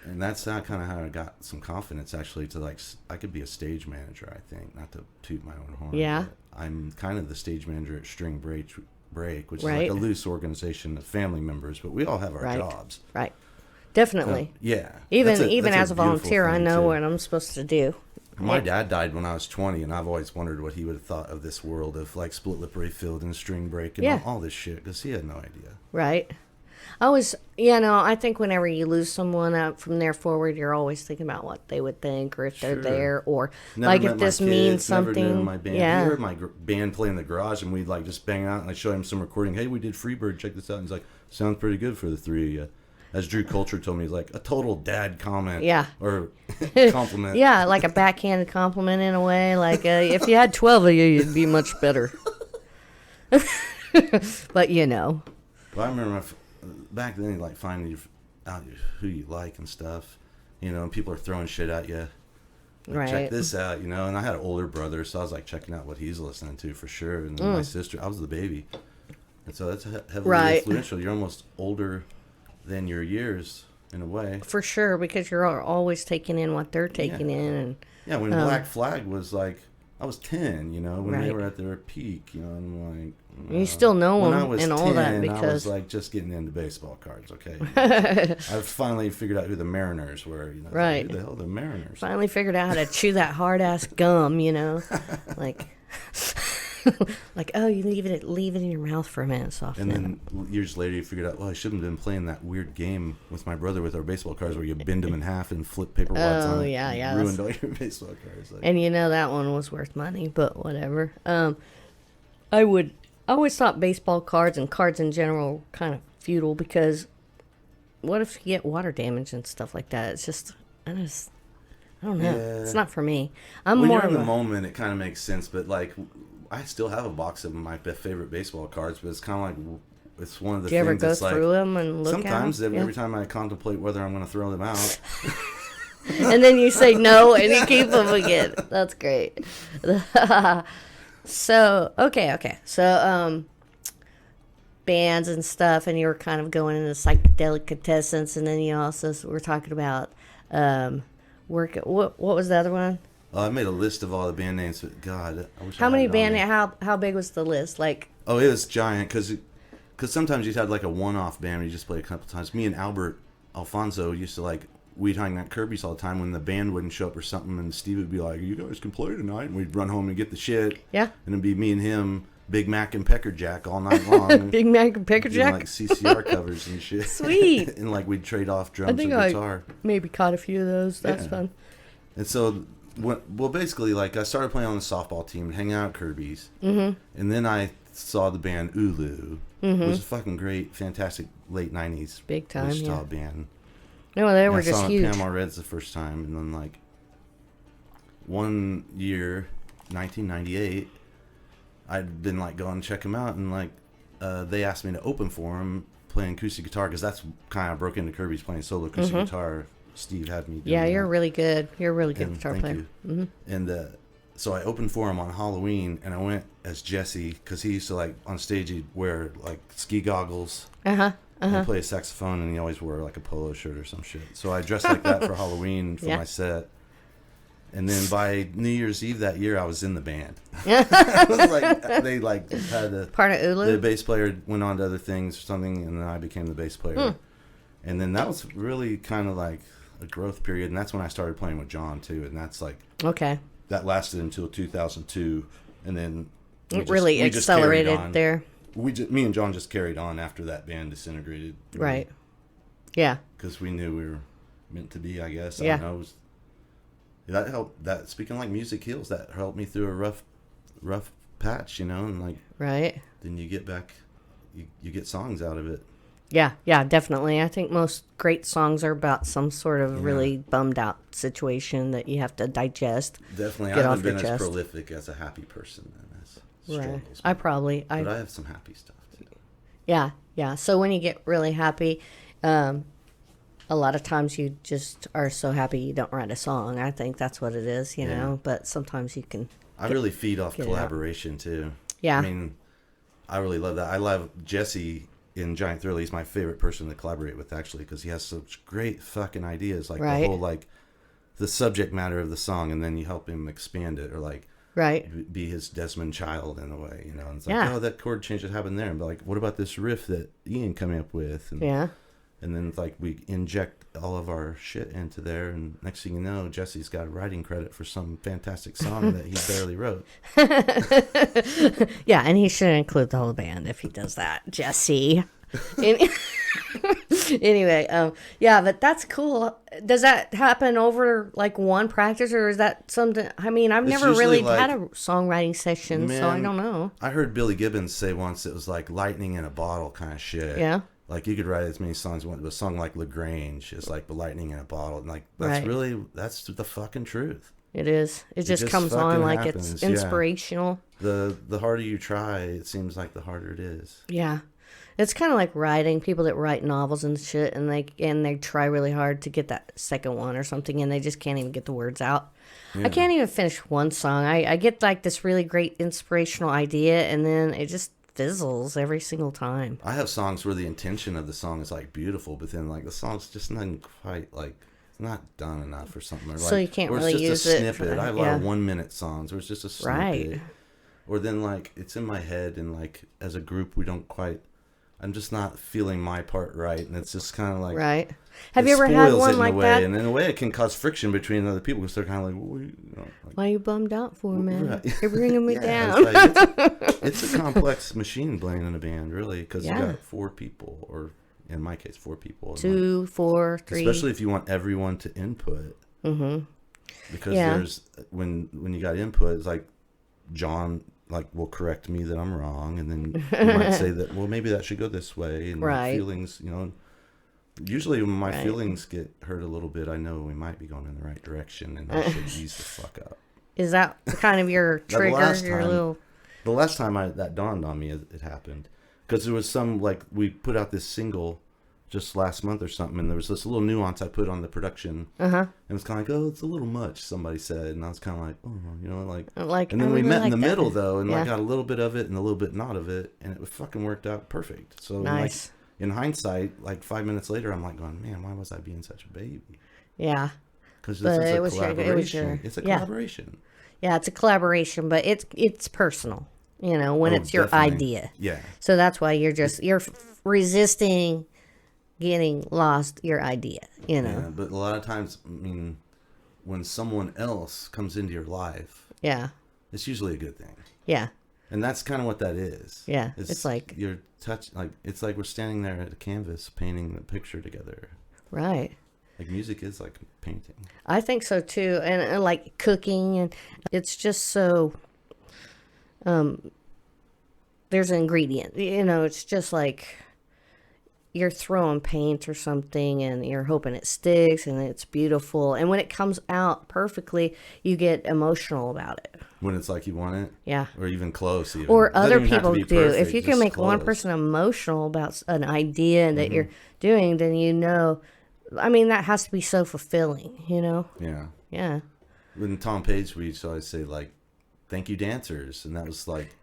And that's kind of how I got some confidence actually to like I could be a stage manager. I think, not to toot my own horn. Yeah. I'm kind of the stage manager at String Break, which is like a loose organization of family members, but we all have our jobs. Right. Definitely. Yeah. Even as a volunteer, I know what I'm supposed to do. My dad died when I was 20, and I've always wondered what he would have thought of this world of like Split Lip Rayfield and String Break and all this shit, because he had no idea. Right. I think whenever you lose someone up from there forward, you're always thinking about what they would think, or if they're there, or like if this means something. Never knew my band. Yeah. He heard my band play in the garage, and we'd like just bang out, and I show him some recording. Hey, we did Freebird. Check this out. And he's like, sounds pretty good for the 3 of you. As Drew Culture told me, he's like a total dad comment. Yeah. Or compliment. Yeah, like a backhanded compliment in a way. Like if you had 12 of you, you'd be much better. But Well, I remember back then, like finding out who you like and stuff, and people are throwing shit at you. Like, right. Check this out, and I had an older brother, so I was like checking out what he's listening to for sure. And then my sister, I was the baby, and so that's heavily influential. You're almost older than your years in a way. For sure, because you're always taking in what they're taking in. And when Black Flag was like, I was 10, when they were at their peak, and I'm like... You still know them and all 10, that because... I was like just getting into baseball cards, okay? I finally figured out who the Mariners were, Right. Who the hell are the Mariners? Finally figured out how to chew that hard-ass gum, like... like, oh, you leave it in your mouth for a minute, soften and then years later you figured out, well, I shouldn't have been playing that weird game with my brother with our baseball cards where you bend them in half and flip paper wads on it. Yeah. Ruined all your baseball cards. Like, and that one was worth money, but whatever. I always thought baseball cards and cards in general were kind of futile because what if you get water damage and stuff like that? It's just, I don't know. Yeah. It's not for me. I'm when more you're in of the a, moment, it kind of makes sense. But like, I still have a box of my favorite baseball cards, but it's kind of like it's one of the do you ever things go that's through like them and look sometimes at them? every time I contemplate whether I'm going to throw them out. And then you say no and you keep them again. That's great. So, okay. So, bands and stuff, and you were kind of going into psychedelic intestines, and then you also were talking about work. What was the other one? I made a list of all the band names, but God, I wish How I had many it on band? me. How big was the list? Like, Oh, it was giant because sometimes you'd have like a one-off band where you just play a couple times. Me and Albert Alfonso used to like we'd hang at Kirby's all the time when the band wouldn't show up or something, and Steve would be like, "You guys can play tonight," and we'd run home and get the shit. yeah, And it'd be me and him, Big Mac and Pecker Jack all night long. Big Mac and Pecker doing, Jack. like CCR covers and shit. Sweet. And like we'd trade off I drums and think I guitar. maybe caught a few of those. That's Yeah. fun. And so, well, basically, like I started playing on the softball team and hanging out at Kirby's. Mm-hmm. And then I saw the band Ulu. Mm-hmm. It was a fucking great, fantastic late 90s Big time, Wichita yeah. band. No, they And were I just saw them huge. at Panama Reds the first time. And then, like, one year, 1998, I didn't, like, go and check them out. And, like, they asked me to open for them playing acoustic guitar because that's kind of broke into Kirby's playing solo acoustic guitar. Steve had me doing Yeah, you're that. really good. You're a really good And guitar thank player. you. Mm-hmm. And so I opened for him on Halloween, and I went as Jesse because he used to like on stage he'd wear like ski goggles and play a saxophone, and he always wore like a polo shirt or some shit. So I dressed like that for Halloween for Yeah. my set. And then by New Year's Eve that year, I was in the band. I was like, they like had a Part of Ulu. the bass player went on to other things or something, and then I became the bass player. And then that was really kind of like a growth period, and that's when I started playing with John too, and that's like Okay. that lasted until 2002, and then It really carried accelerated on. there. Me and John just carried on after that band disintegrated, Right. Yeah. Because we knew we were meant to be, I guess. Yeah. I don't know. That helped. That speaking like music heals, that helped me through a rough patch, and like Right. then you get back, you get songs out of it. Yeah, definitely. I think most great songs are about some sort of really bummed out situation that you have to digest. Definitely, Get I off haven't your been as chest. prolific as a happy person and as Right. struggles. I But I have some happy stuff too. Yeah. So when you get really happy, a lot of times you just are so happy you don't write a song. I think that's what it is, you know. But sometimes you can. I really feed off get it out. collaboration too. Yeah. I mean, I really love that. I love Jesse in Giant Thrill. He's my favorite person to collaborate with, actually, because he has such great fucking ideas. Like Right. the whole, like, the subject matter of the song, and then you help him expand it, or like Right. be his Desmond Child in a way, And it's like, Yeah. oh, that chord change that happened there, and be like, what about this riff that Ian came up with? And, Yeah. and then it's like we inject all of our shit into there, and next thing you know, Jesse's got a writing credit for some fantastic song that he barely wrote. Yeah, and he should include the whole band if he does that, Jesse. Anyway, yeah, but that's cool. Does that happen over like one practice, or is that something? I mean, I've It's never usually really like- had a songwriting session, so I Man, don't know. I heard Billy Gibbons say once it was like lightning in a bottle kind of shit. Yeah. Like you could write as many songs as you want, but a song like LaGrange is like the lightning in a bottle. And like that's Right. that's the fucking truth. It is. It just just comes on fucking like happens, it's yeah. inspirational. The harder you try, it seems like the harder it is. Yeah. It's kind of like writing. People that write novels and shit, and they try really hard to get that second one or something, and they just can't even get the words out. I can't even finish one song. I get like this really great inspirational idea, and then it just fizzles every single time. I have songs where the intention of the song is like beautiful, but then like the song's just not quite like it's not done enough or something. Or So like, you can't or it's really just use a it for snippet. that, I have a lot of yeah. 1 minute songs where it's just a snippet. Right. Or then like it's in my head, and like as a group we don't quite. I'm just not feeling my part right, and it's just kind of like Right. Have it you ever had spoils it one in like a way, that? And in a way, it can cause friction between other people because they're kind of like, well, like, Why are you bummed out for, man? Right. You're bringing me yeah, down. it's, like, it's a complex machine playing in a band, really, because Yeah. you got 4 people, or in my case, 4 people. And 2, 4, 3. especially if you want everyone to input. Mm-hmm. Because Yeah. there's when you got input, it's like John will correct me that I'm wrong, and then you might say that maybe that should go this way, and Right. feelings, Usually when my feelings get hurt a little bit, I know we might be going in the right direction, and I should ease the fuck up. Is that kind of your trigger? The last time that dawned on me, it happened. Because there was some, like, we put out this single just last month or something, and there was this little nuance I put on the production. And it was kind of like, oh, it's a little much, somebody said. And I was kind of like, oh, you know, like. And then we met in the middle, though, and I got a little bit of it and a little bit not of it, and it fucking worked out perfect. So, nice. In hindsight, like 5 minutes later, I'm like going, man, why was I being such a baby? Yeah. Because this is a collaboration. It's a collaboration. Yeah, it's a collaboration, but it's personal, you know, when it's your idea. Yeah. So that's why you're resisting getting lost your idea, you know. Yeah, but a lot of times, I mean, when someone else comes into your life, it's usually a good thing. Yeah. And that's kind of what that is. Yeah. It's like you're it's like we're standing there at a canvas painting the picture together. Right. Like music is like painting. I think so too, and like cooking, and it's just so. There's an ingredient, you know. It's just like you're throwing paint or something, and you're hoping it sticks, and it's beautiful. And when it comes out perfectly, you get emotional about it. When it's like you want it, yeah, or even close, even. Or other people do. Perfect, if you can make close. one person emotional about an idea that you're doing, then you know. I mean, that has to be so fulfilling, you know? Yeah. Yeah. When Tom Page, we used to always say, like, thank you, dancers. And that was like,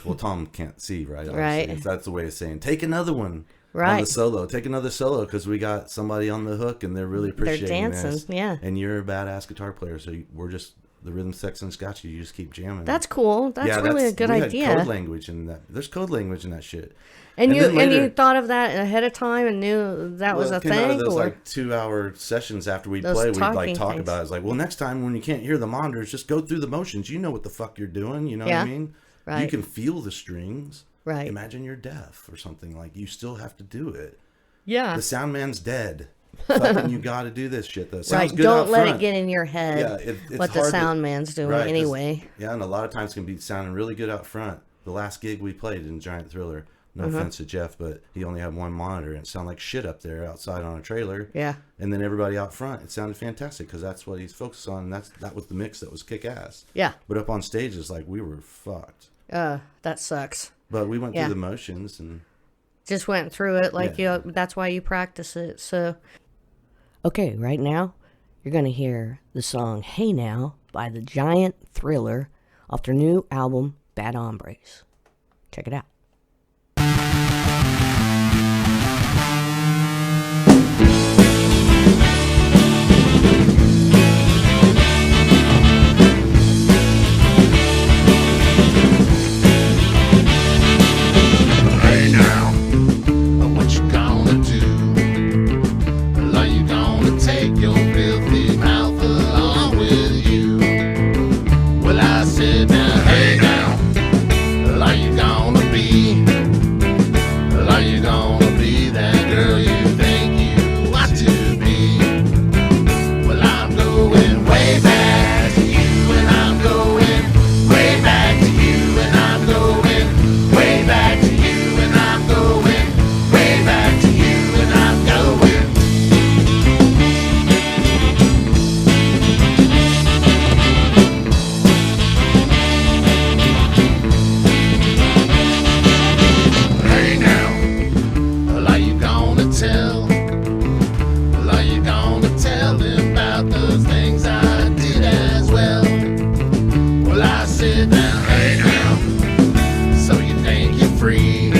well, Tom can't see, right? Obviously. Right. That's the way of saying, take another one on the solo. Take another solo because we got somebody on the hook and they're really appreciating They're dancing, this. yeah. And you're a badass guitar player, so we're just, the rhythm section's got you. You just keep jamming. That's cool. That's really a good idea. Had code language in that. There's code language in that shit. And you thought of that ahead of time and knew that was a thing? Out of those, like 2-hour sessions after we'd play, we'd like talk about it. It's like, well, next time when you can't hear the monitors, just go through the motions. You know what the fuck you're doing. You know what I mean? Right. You can feel the strings. Right. Imagine you're deaf or something. Like, you still have to do it. Yeah. The sound man's dead. Fucking, you got to do this shit. Though. Sounds good Don't out let front. it get in your head it's what the sound man's doing anyway. Yeah, and a lot of times it can be sounding really good out front. The last gig we played in Giant Thriller, no offense to Jeff, but he only had one monitor and it sounded like shit up there outside on a trailer. Yeah. And then everybody out front, it sounded fantastic because that's what he's focused on. And that was the mix that was kick ass. Yeah. But up on stage, it's like we were fucked. That sucks. But we went through the motions and just went through it like that's why you practice it. So. Okay, right now, you're going to hear the song Hey Now by the Giant Thriller off their new album, Bad Hombres. Check it out. Hey now, what you gonna do? Are you gonna take your filthy mouth along with you? Well, I said now, hey now, are you gonna be? Are you gonna be that girl you think you want to be? Well, I'm going way back to you, and I'm going way back to you, and I'm going way back to you, and I'm going way back to you, and I'm going. Hey now, are you gonna tell? Are you gonna tell them about the things I did as well? Well, I said now, hey now, so you think you're free?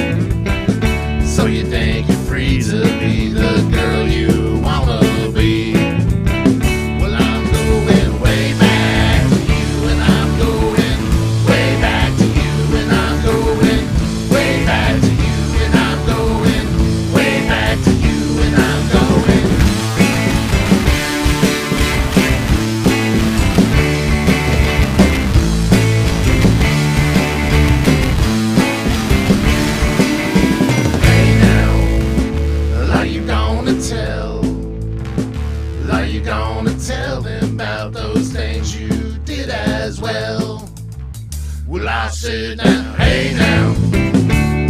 So you think you're free to be the girl you wanna be? Well, I'm going way back to you, and I'm going way back to you, and I'm going way back to you, and I'm going way back to you, and I'm going. Hey now, are you gonna tell? Are you gonna tell them about those things you did as well? Well, I said now, hey now,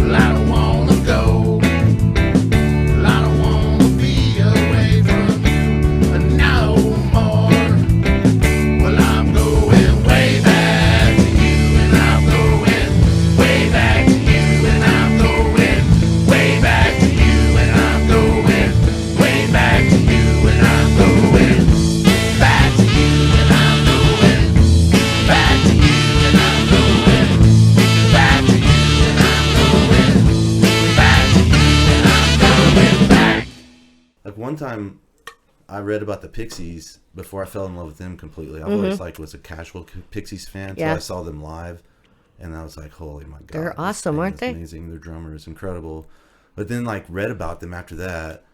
well, I don't wanna go. Well, I don't wanna be time I read about the Pixies before I fell in love with them completely. I've always was a casual Pixies fan until I saw them live, and I was like, holy my god, they're awesome, aren't they? Amazing. Their drummer is incredible. But then read about them after that,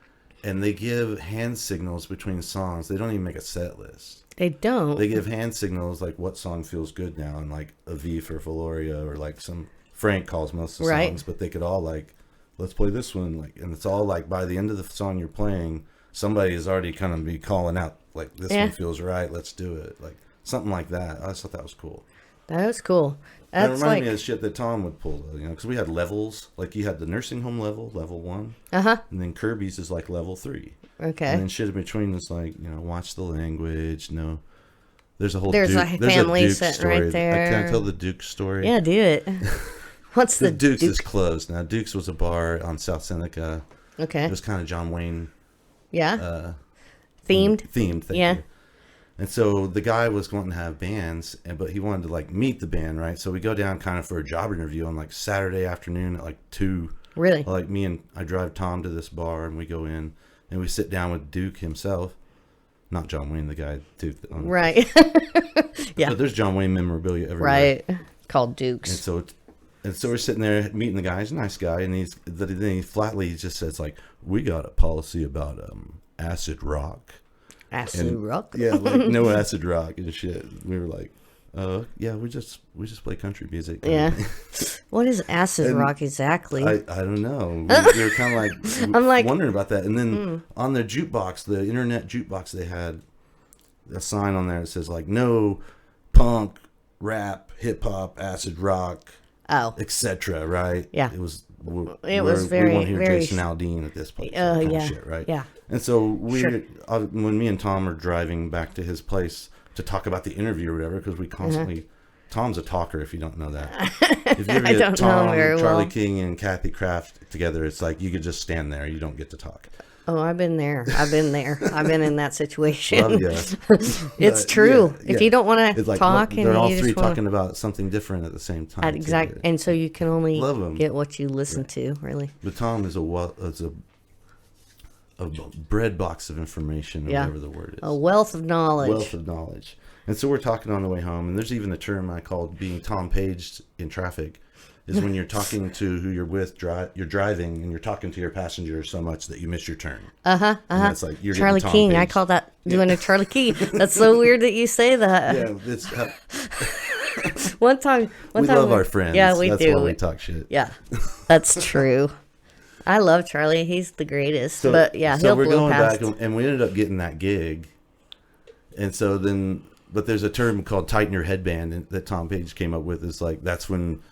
and they give hand signals between songs. They don't even make a set list. They don't. They give hand signals like what song feels good now, and like a V for Valoria, or like some Frank calls most of the songs, but they could all let's play this one, and it's all by the end of the song you're playing, somebody is already kind of be calling out this one feels right, let's do it, something like that. I just thought that was cool. That was cool. That reminded me of shit that Tom would pull, though, because we had levels. You had the nursing home level 1, and then Kirby's is level 3. Okay. And then shit in between is watch the language. No, there's a whole there's Duke, a family there's a Duke sitting story. right there. Can I tell the Duke story? Yeah, do it. What's the Duke's Duke? is closed now. Duke's was a bar on South Seneca. Okay. It was kind of John Wayne. Yeah. Themed. Thank you. And so the guy was wanting to have bands, but he wanted to meet the band, right? So we go down kind of for a job interview on Saturday afternoon at 2. Really? I drive Tom to this bar, and we go in and we sit down with Duke himself, not John Wayne, the guy Duke. Right. Yeah. But there's John Wayne memorabilia everywhere. Right. Called Dukes. And so we're sitting there meeting the guy. He's a nice guy, and then he flatly just says we got a policy about acid rock. Acid rock? Yeah, no acid rock and shit. We were like, yeah, we just play country music. Yeah. What is acid rock exactly? I don't know. We were kind of I'm wondering about that. And then on their jukebox, the internet jukebox, they had a sign on there that says no punk, rap, hip hop, acid rock, etc. Right? Yeah. It was very, we want to hear very Jason Aldean at this place. yeah. Shit, right? Yeah. And so when me and Tom are driving back to his place to talk about the interview or whatever, because we constantly, Tom's a talker if you don't know that. If you ever I get don't Tom, know very Charlie well. King, and Kathy Kraft together, it's you could just stand there. You don't get to talk. Oh, I've been there. I've been in that situation. Love ya. It's true. Yeah. If you don't want to It's talk, and they're all you three just wanna... talking about something different at the same time. Exactly. And so you can only Love 'em. get what you listen to, really. But Tom is a bread box of information, or whatever the word is. A wealth of knowledge. Wealth of knowledge. And so we're talking on the way home, and there's even a term I called being Tom Paged in traffic, is when you're talking to who you're with, you're driving, and you're talking to your passenger so much that you miss your turn. And that's you're Charlie getting Tom King. I Paged. call that doing a Charlie King. That's so weird that you say that. Yeah, it's, One time we love our friends. Yeah, we that's do. Why we talk shit. Yeah, that's true. I love Charlie. He's the greatest. But yeah, so he'll we're blow going past. back, and we ended up getting that gig. And so then, but there's a term called tighten your headband that Tom Page came up with. Is that's when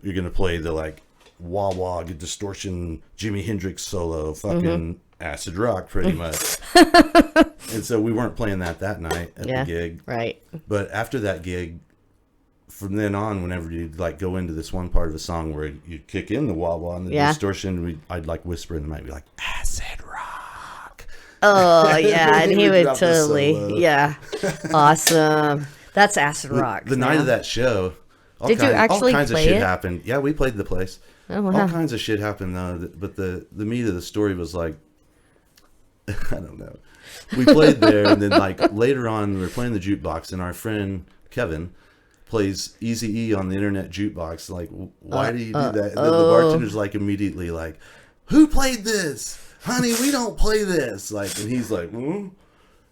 you're gonna play the wah wah distortion Jimi Hendrix solo, fucking acid rock, pretty much. And so we weren't playing that night at the gig, right? But after that gig, from then on, whenever you go into this one part of the song where you kick in the wah wah and the distortion, I'd whisper in the mic, be like, acid rock. Oh yeah, and he would drop the totally, awesome. That's acid rock. The night of that show, all Did you actually all kinds play of shit it? happened. Yeah, we played the place. Oh, wow. All kinds of shit happened though. But the meat of the story was I don't know. We played there, and then later on, we were playing the jukebox, and our friend Kevin plays Eazy-E on the internet jukebox. Why do you do that? And then the bartender's immediately who played this? Honey, we don't play this. And he's And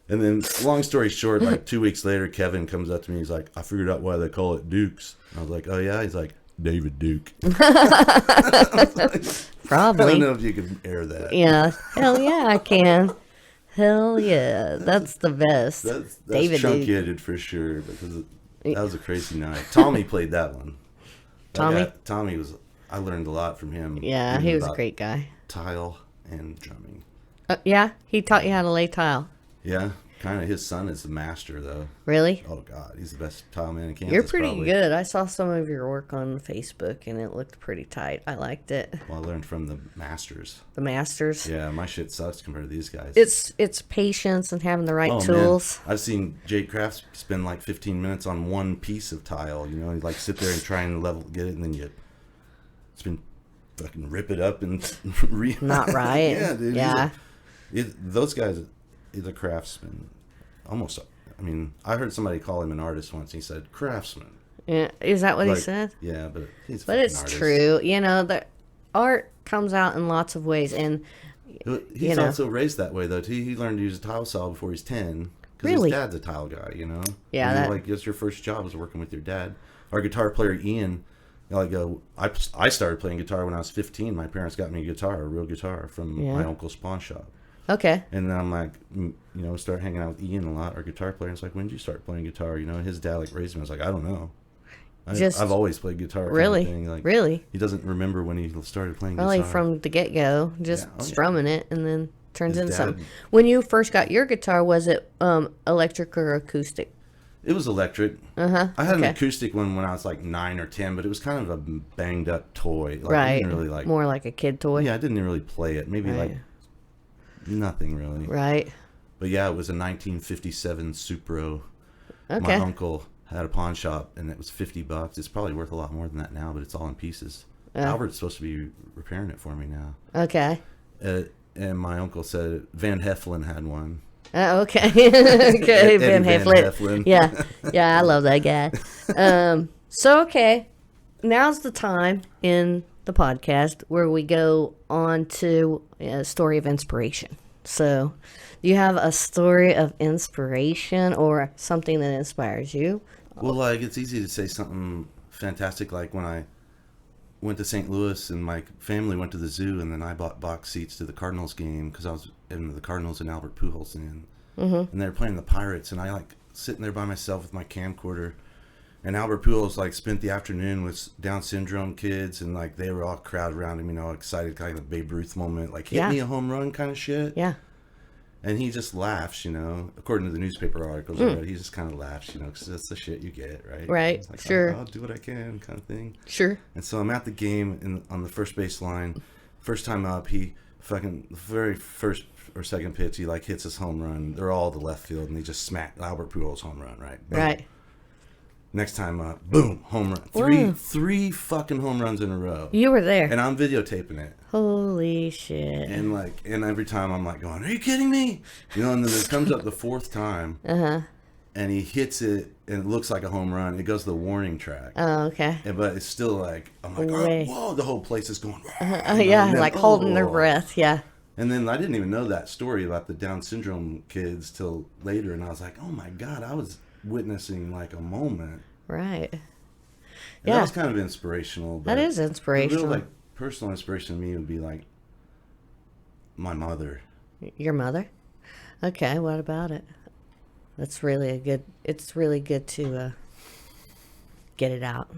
then, long story short, 2 weeks later, Kevin comes up to me. He's like, I figured out why they call it Dukes. I was like, oh yeah? He's like, David Duke. Probably. I don't know if you can air that. Yeah. Hell yeah, I can. Hell yeah. That's the best. That's David chunky Duke. headed for sure, because that was a crazy night. Tommy played that one. Tommy was, I learned a lot from him. Yeah, he was a great guy. Tile and drumming. Yeah, he taught you how to lay tile. Yeah, kind of. His son is the master, though. Really? Oh, God. He's the best tile man in Kansas. You're pretty probably. good. I saw some of your work on Facebook, and it looked pretty tight. I liked it. Well, I learned from the masters. The masters. Yeah, my shit sucks compared to these guys. It's patience and having the right tools. Man. I've seen Jake Crafts spend 15 minutes on one piece of tile. You know, he'd sit there and try and get it, and then fucking rip it up and not right. Yeah, dude. Yeah. Those guys, the craftsman, almost. I mean, I heard somebody call him an artist once. And he said craftsman. Yeah, is that what he said? Yeah, but he's. But it's artist. true. You know, the art comes out in lots of ways, and he's also raised that way though. He learned to use a tile saw before he's 10. Because really? his dad's a tile guy, you know. Yeah. Like, that's your first job was working with your dad. Our guitar player Ian. I started playing guitar when I was 15. My parents got me a real guitar from my uncle's pawn shop. Okay. And then I'm like, start hanging out with Ian a lot, our guitar player. It's like, when did you start playing guitar? You know, his dad like raised him. I was like, I don't know. I've always played guitar. Really? Kind of thing. Like, really? He doesn't remember when he started playing guitar. Really, from the get-go, just strumming it, and then turns into something. When you first got your guitar, was it electric or acoustic? It was electric. I had an acoustic one when I was like 9 or 10, but it was kind of a banged up toy. Like, I didn't really more like a kid toy. Yeah, I didn't really play it. Maybe like nothing really. Right. But yeah, it was a 1957 Supro. Okay. My uncle had a pawn shop, and it was $50. It's probably worth a lot more than that now, but it's all in pieces. Albert's supposed to be repairing it for me now. Okay. And my uncle said Van Heflin had one. Oh, okay. Okay, Van Heflin. Yeah, I love that guy. So, okay, now's the time in the podcast where we go on to a story of inspiration. So, you have a story of inspiration or something that inspires you? Well, like, it's easy to say something fantastic, like when I went to St. Louis and my family went to the zoo, and then I bought box seats to the Cardinals game because I was in the Cardinals and Albert Pujols in. And they were playing the Pirates, and I like sitting there by myself with my camcorder, and Albert Pujols like spent the afternoon with Down syndrome kids, and like they were all crowded around him, you know, excited, kind of a Babe Ruth moment, like hit me a home run kind of shit. Yeah. And he just laughs, you know, according to the newspaper articles I read, he just kind of laughs, you know, because that's the shit you get, right? Right, like, sure. I'll do what I can, kind of thing. Sure. And so I'm at the game on the first base line. First time up, he fucking, the very first or second pitch, he like hits his home run. They're all to left field, and he just smacked Albert Pujols' home run, right? Boom. Right. Next time up, boom, home run. Three fucking home runs in a row. You were there. And I'm videotaping it. Holy shit. And like, and every time I'm like going, are you kidding me? You know, and then it comes up the fourth time. And he hits it, and it looks like a home run. It goes to the warning track. Oh, okay. But it's still like, I'm like, oh, whoa, the whole place is going. Yeah, like holding their breath, yeah. And then I didn't even know that story about the Down syndrome kids till later, and I was like, oh my God, I was witnessing like a moment. Right. Yeah. That was kind of inspirational. But that is inspirational. The real, like, personal inspiration to me would be like my mother. Your mother? Okay, what about it? That's really it's really good to get it out.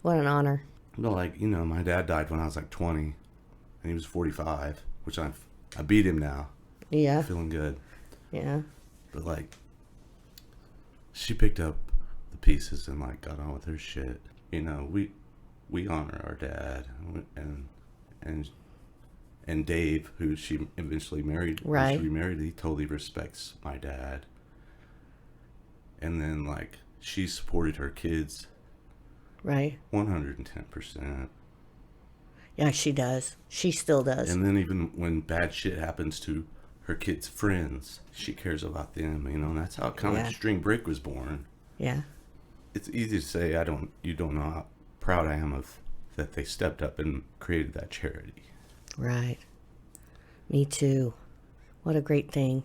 What an honor. But like, you know, my dad died when I was like 20, and he was 45, which I beat him now. Yeah. Feeling good. Yeah. But like, she picked up the pieces and like got on with her shit. You know, we honor our dad, and Dave, who she eventually married, right? She remarried. He totally respects my dad. And then like she supported her kids, right? 110%. Yeah, she does. She still does. And then even when bad shit happens to her kids' friends, she cares about them. You know, and that's how kind of String Break was born. Yeah. It's easy to say you don't know how proud I am of that they stepped up and created that charity. Right. Me too. What a great thing.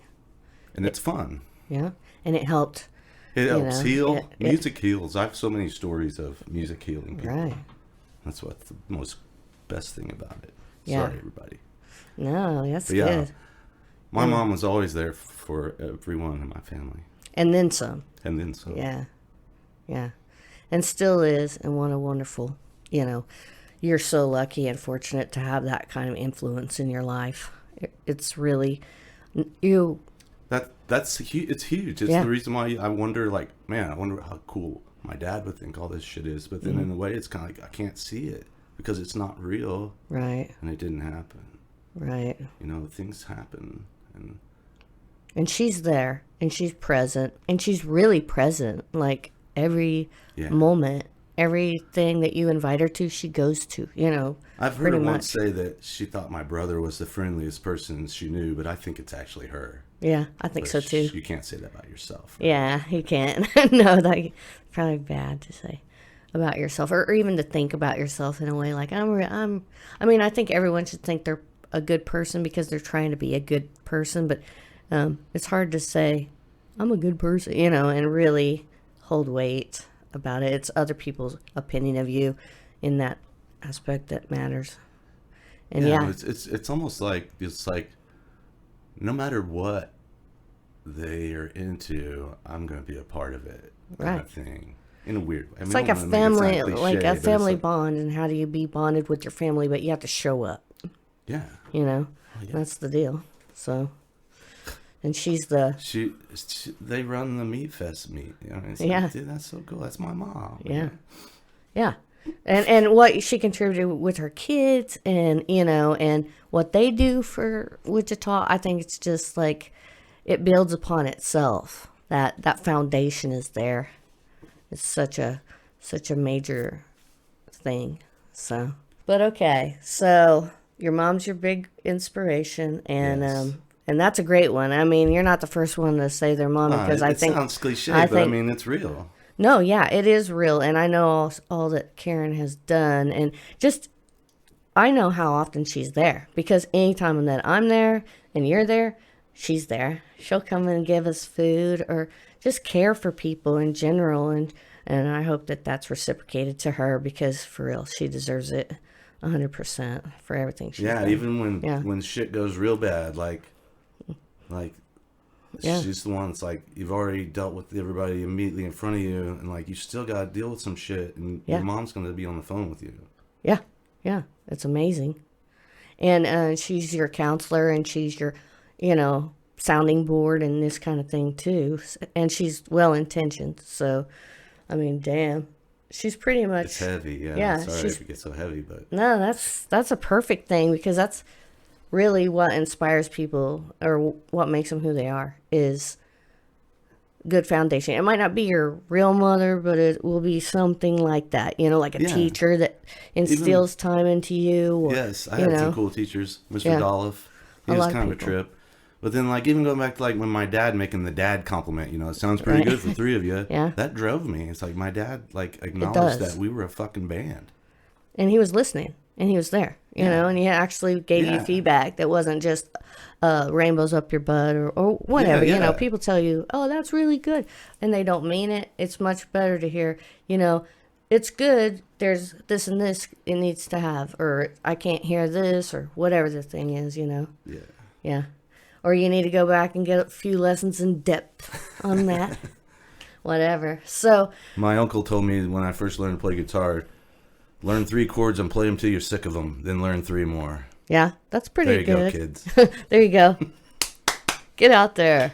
And it's fun. Yeah. And it helped. It helps heal. Music heals. I have so many stories of music healing people. Right. That's what's the most best thing about it. Yeah. Sorry, everybody. No, that's good. My mom was always there for everyone in my family. And then some. And then some. Yeah. Yeah. And still is. And what a wonderful, you know, you're so lucky and fortunate to have that kind of influence in your life. It's really, it's huge. It's the reason why I wonder, like, man, I wonder how cool my dad would think all this shit is. But then in a way, it's kind of like, I can't see it because it's not real. Right. And it didn't happen. Right. You know, things happen. And she's there, and she's present, and she's really present, like, every moment, everything that you invite her to, she goes to, I've heard her pretty once much. say that she thought my brother was the friendliest person she knew, but I think it's actually her. Yeah, I think But so too. You can't say that about yourself. Right? Yeah, you can't. No, that's probably bad to say about yourself, or even to think about yourself in a way like I mean, I think everyone should think they're a good person because they're trying to be a good person, but it's hard to say I'm a good person, and really hold weight about it. It's other people's opinion of you in that aspect that matters. And yeah. It's almost like no matter what they are into, I'm going to be a part of it, kind of thing. In a weird way. It's like a family bond, and how do you be bonded with your family, but you have to show up. Yeah. That's the deal. So, and she's they run the Meat Fest meet. It's like, dude, that's so cool. That's my mom. Yeah. Yeah. And what she contributed with her kids and what they do for Wichita, I think it's just like it builds upon itself. That foundation is there. It's such a major thing. So, but okay. So your mom's your big inspiration, and Yes. And that's a great one. I mean, you're not the first one to say their mom, because I think it sounds cliche, but I mean it's real. No, yeah, it is real, and I know all that Karen has done, and just I know how often she's there, because anytime that I'm there and you're there, she's there. She'll come and give us food or just care for people in general, and I hope that that's reciprocated to her, because for real, she deserves it 100% for everything she's done. Even when shit goes real bad, like she's the one that's like, you've already dealt with everybody immediately in front of you, and like you still got to deal with some shit, and your mom's going to be on the phone with you. Yeah, it's amazing. And she's your counselor, and she's your, sounding board and this kind of thing too. And she's well-intentioned. So, I mean, damn. She's pretty much... It's heavy, yeah. Yeah, Sorry if it gets so heavy, but... No, that's a perfect thing, because that's really what inspires people, or what makes them who they are, is good foundation. It might not be your real mother, but it will be something like that, like a teacher that instills time into you. Or, yes, I had some cool teachers. Mr. Dolph, he was kind of a trip. But then, even going back to, when my dad making the dad compliment, it sounds pretty good for three of you. Yeah. That drove me. It's like my dad, acknowledged that we were a fucking band. And he was listening, and he was there, and he actually gave you feedback that wasn't just rainbows up your butt or whatever. Yeah. People tell you, oh, that's really good, and they don't mean it. It's much better to hear, it's good, there's this and this it needs to have, or I can't hear this, or whatever the thing is, Yeah. Yeah. Or you need to go back and get a few lessons in depth on that. Whatever. So my uncle told me when I first learned to play guitar, learn 3 chords and play them till you're sick of them, then learn 3 more. Yeah, that's pretty good. There you go, kids. There you go. Get out there.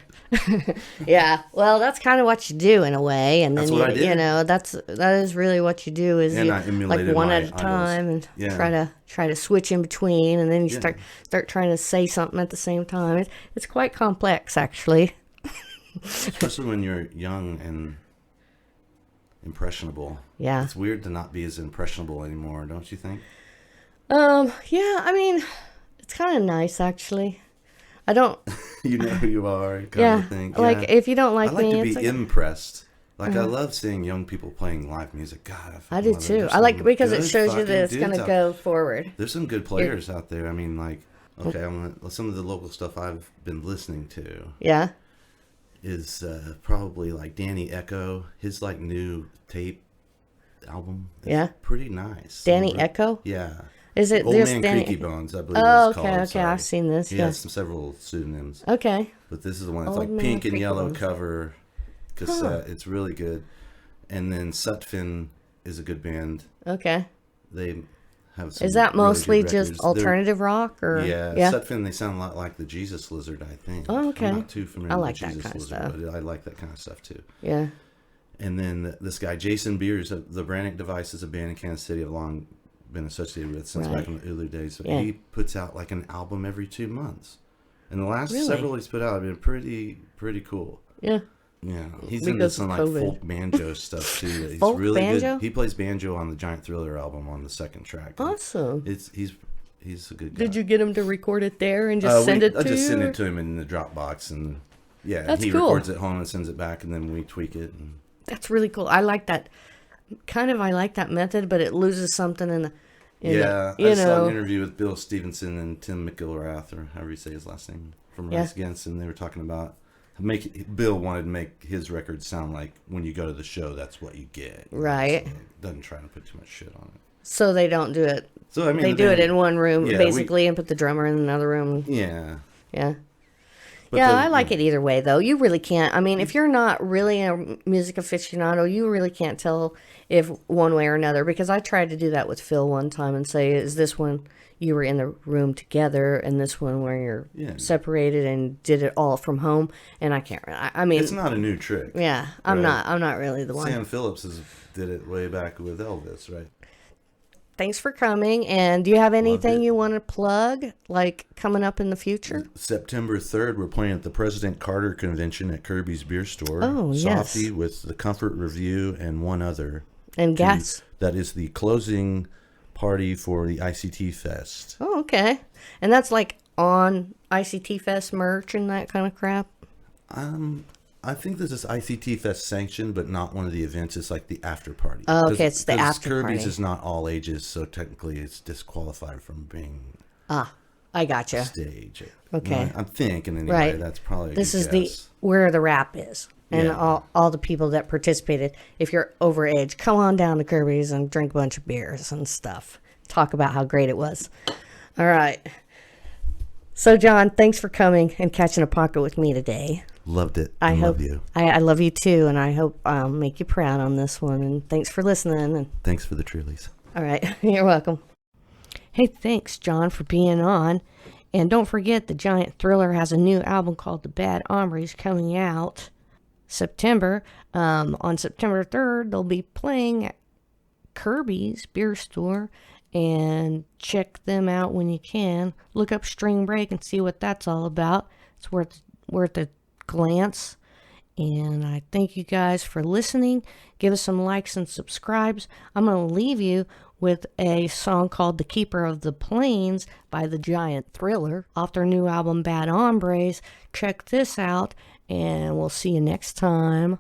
Yeah, well, that's kind of what you do in a way, and that's then what I did. that is really what you do, is And you I emulated one my at a time idols. and try to switch in between, and then you start trying to say something at the same time. It's quite complex, actually. Especially when you're young and impressionable. Yeah, it's weird to not be as impressionable anymore, don't you think? Yeah, I mean, it's kind of nice, actually. I don't... You know who you are, kind of thing. Like, if you don't like me... I like to be impressed. I love seeing young people playing live music. God, I do too. I like, because it shows you that it's going to go forward. There's some good players out there. I mean, some of the local stuff I've been listening to. Yeah. Is probably Danny Echo. His new tape album. Is pretty nice. Danny Echo? Yeah. Is it Old just Man Danny? Creaky Bones, I believe Oh, it's okay, called. okay. Sorry. I've seen this. He has several pseudonyms. Okay. But this is the one. It's Old Man pink and Creaky yellow Bones. cover cassette. It's really good. And then Sutphin is a good band. Okay. They have some Is that really mostly good just records. alternative rock, or? Yeah, Sutphin, they sound a lot like the Jesus Lizard, I think. Oh, okay. I'm not too familiar I with like the that Jesus kind of Lizard, stuff. but I like that kind of stuff too. Yeah. And then this guy, Jason Beers, the Brannick Device is a band in Kansas City I've long been associated with since back in the early days. So he puts out an album every 2 months. And the last several he's put out have been pretty cool. Yeah. Yeah, he's because into some of like COVID. folk banjo stuff too. He's Folk really banjo? good. He plays banjo on the Giant Thriller album on the second track. Awesome. He's a good guy. Did you get him to record it there and just send it to I just you? send it to him in the Dropbox, and That's he cool. records it home and sends it back, and then we tweak it. And That's really cool. I like that. I like that method, but it loses something in the. I saw an interview with Bill Stevenson and Tim McIlrath, or however you say his last name, from Rise Against, and they were talking about Bill wanted to make his record sound like when you go to the show, that's what you get. Right. So doesn't try to put too much shit on it. So they don't do it. So I mean, they do it in one room, yeah, basically, and put the drummer in another room. Yeah. Yeah. But I like it either way, though. You really can't. I mean, if you're not really a music aficionado, you really can't tell if one way or another. Because I tried to do that with Phil one time and say, is this one you were in the room together, and this one where you're separated and did it all from home? And I can't. I mean, it's not a new trick. Yeah, I'm not really the one. Sam Phillips did it way back with Elvis, right? Thanks for coming. And do you have anything you want to plug, like coming up in the future? September 3rd, we're playing at the President Carter Convention at Kirby's Beer Store. Oh, yes. Softy with the Comfort Review and one other. And gas. That is the closing party for the ICT Fest. Oh, okay. And that's like on ICT Fest merch and that kind of crap? I think this is ICT Fest sanctioned, but not one of the events. It's like the after party. Oh, okay, it's the after Kirby's party. is not all ages, so technically it's disqualified from being I gotcha. stage. Okay. I'm thinking anyway. Right. That's probably This good is guess. where the rap is. And Yeah. all the people that participated, if you're over age, come on down to Kirby's and drink a bunch of beers and stuff. Talk about how great it was. All right. So, John, thanks for coming and catching a pocket with me today. Loved it. I love you. I love you too, and I hope I'll make you proud on this one. And thanks for listening. And Thanks for the Trulies. all right, you're welcome. Hey, thanks, John, for being on. And don't forget, the Giant Thriller has a new album called The Bad Hombres coming out September. On September 3rd, they'll be playing at Kirby's Beer Store. And check them out when you can. Look up String Break and see what that's all about. It's worth a glance. And I thank you guys for listening. Give us some likes and subscribes. I'm going to leave you with a song called The Keeper of the Plains by the Giant Thriller off their new album Bad Hombres. Check this out, and we'll see you next time.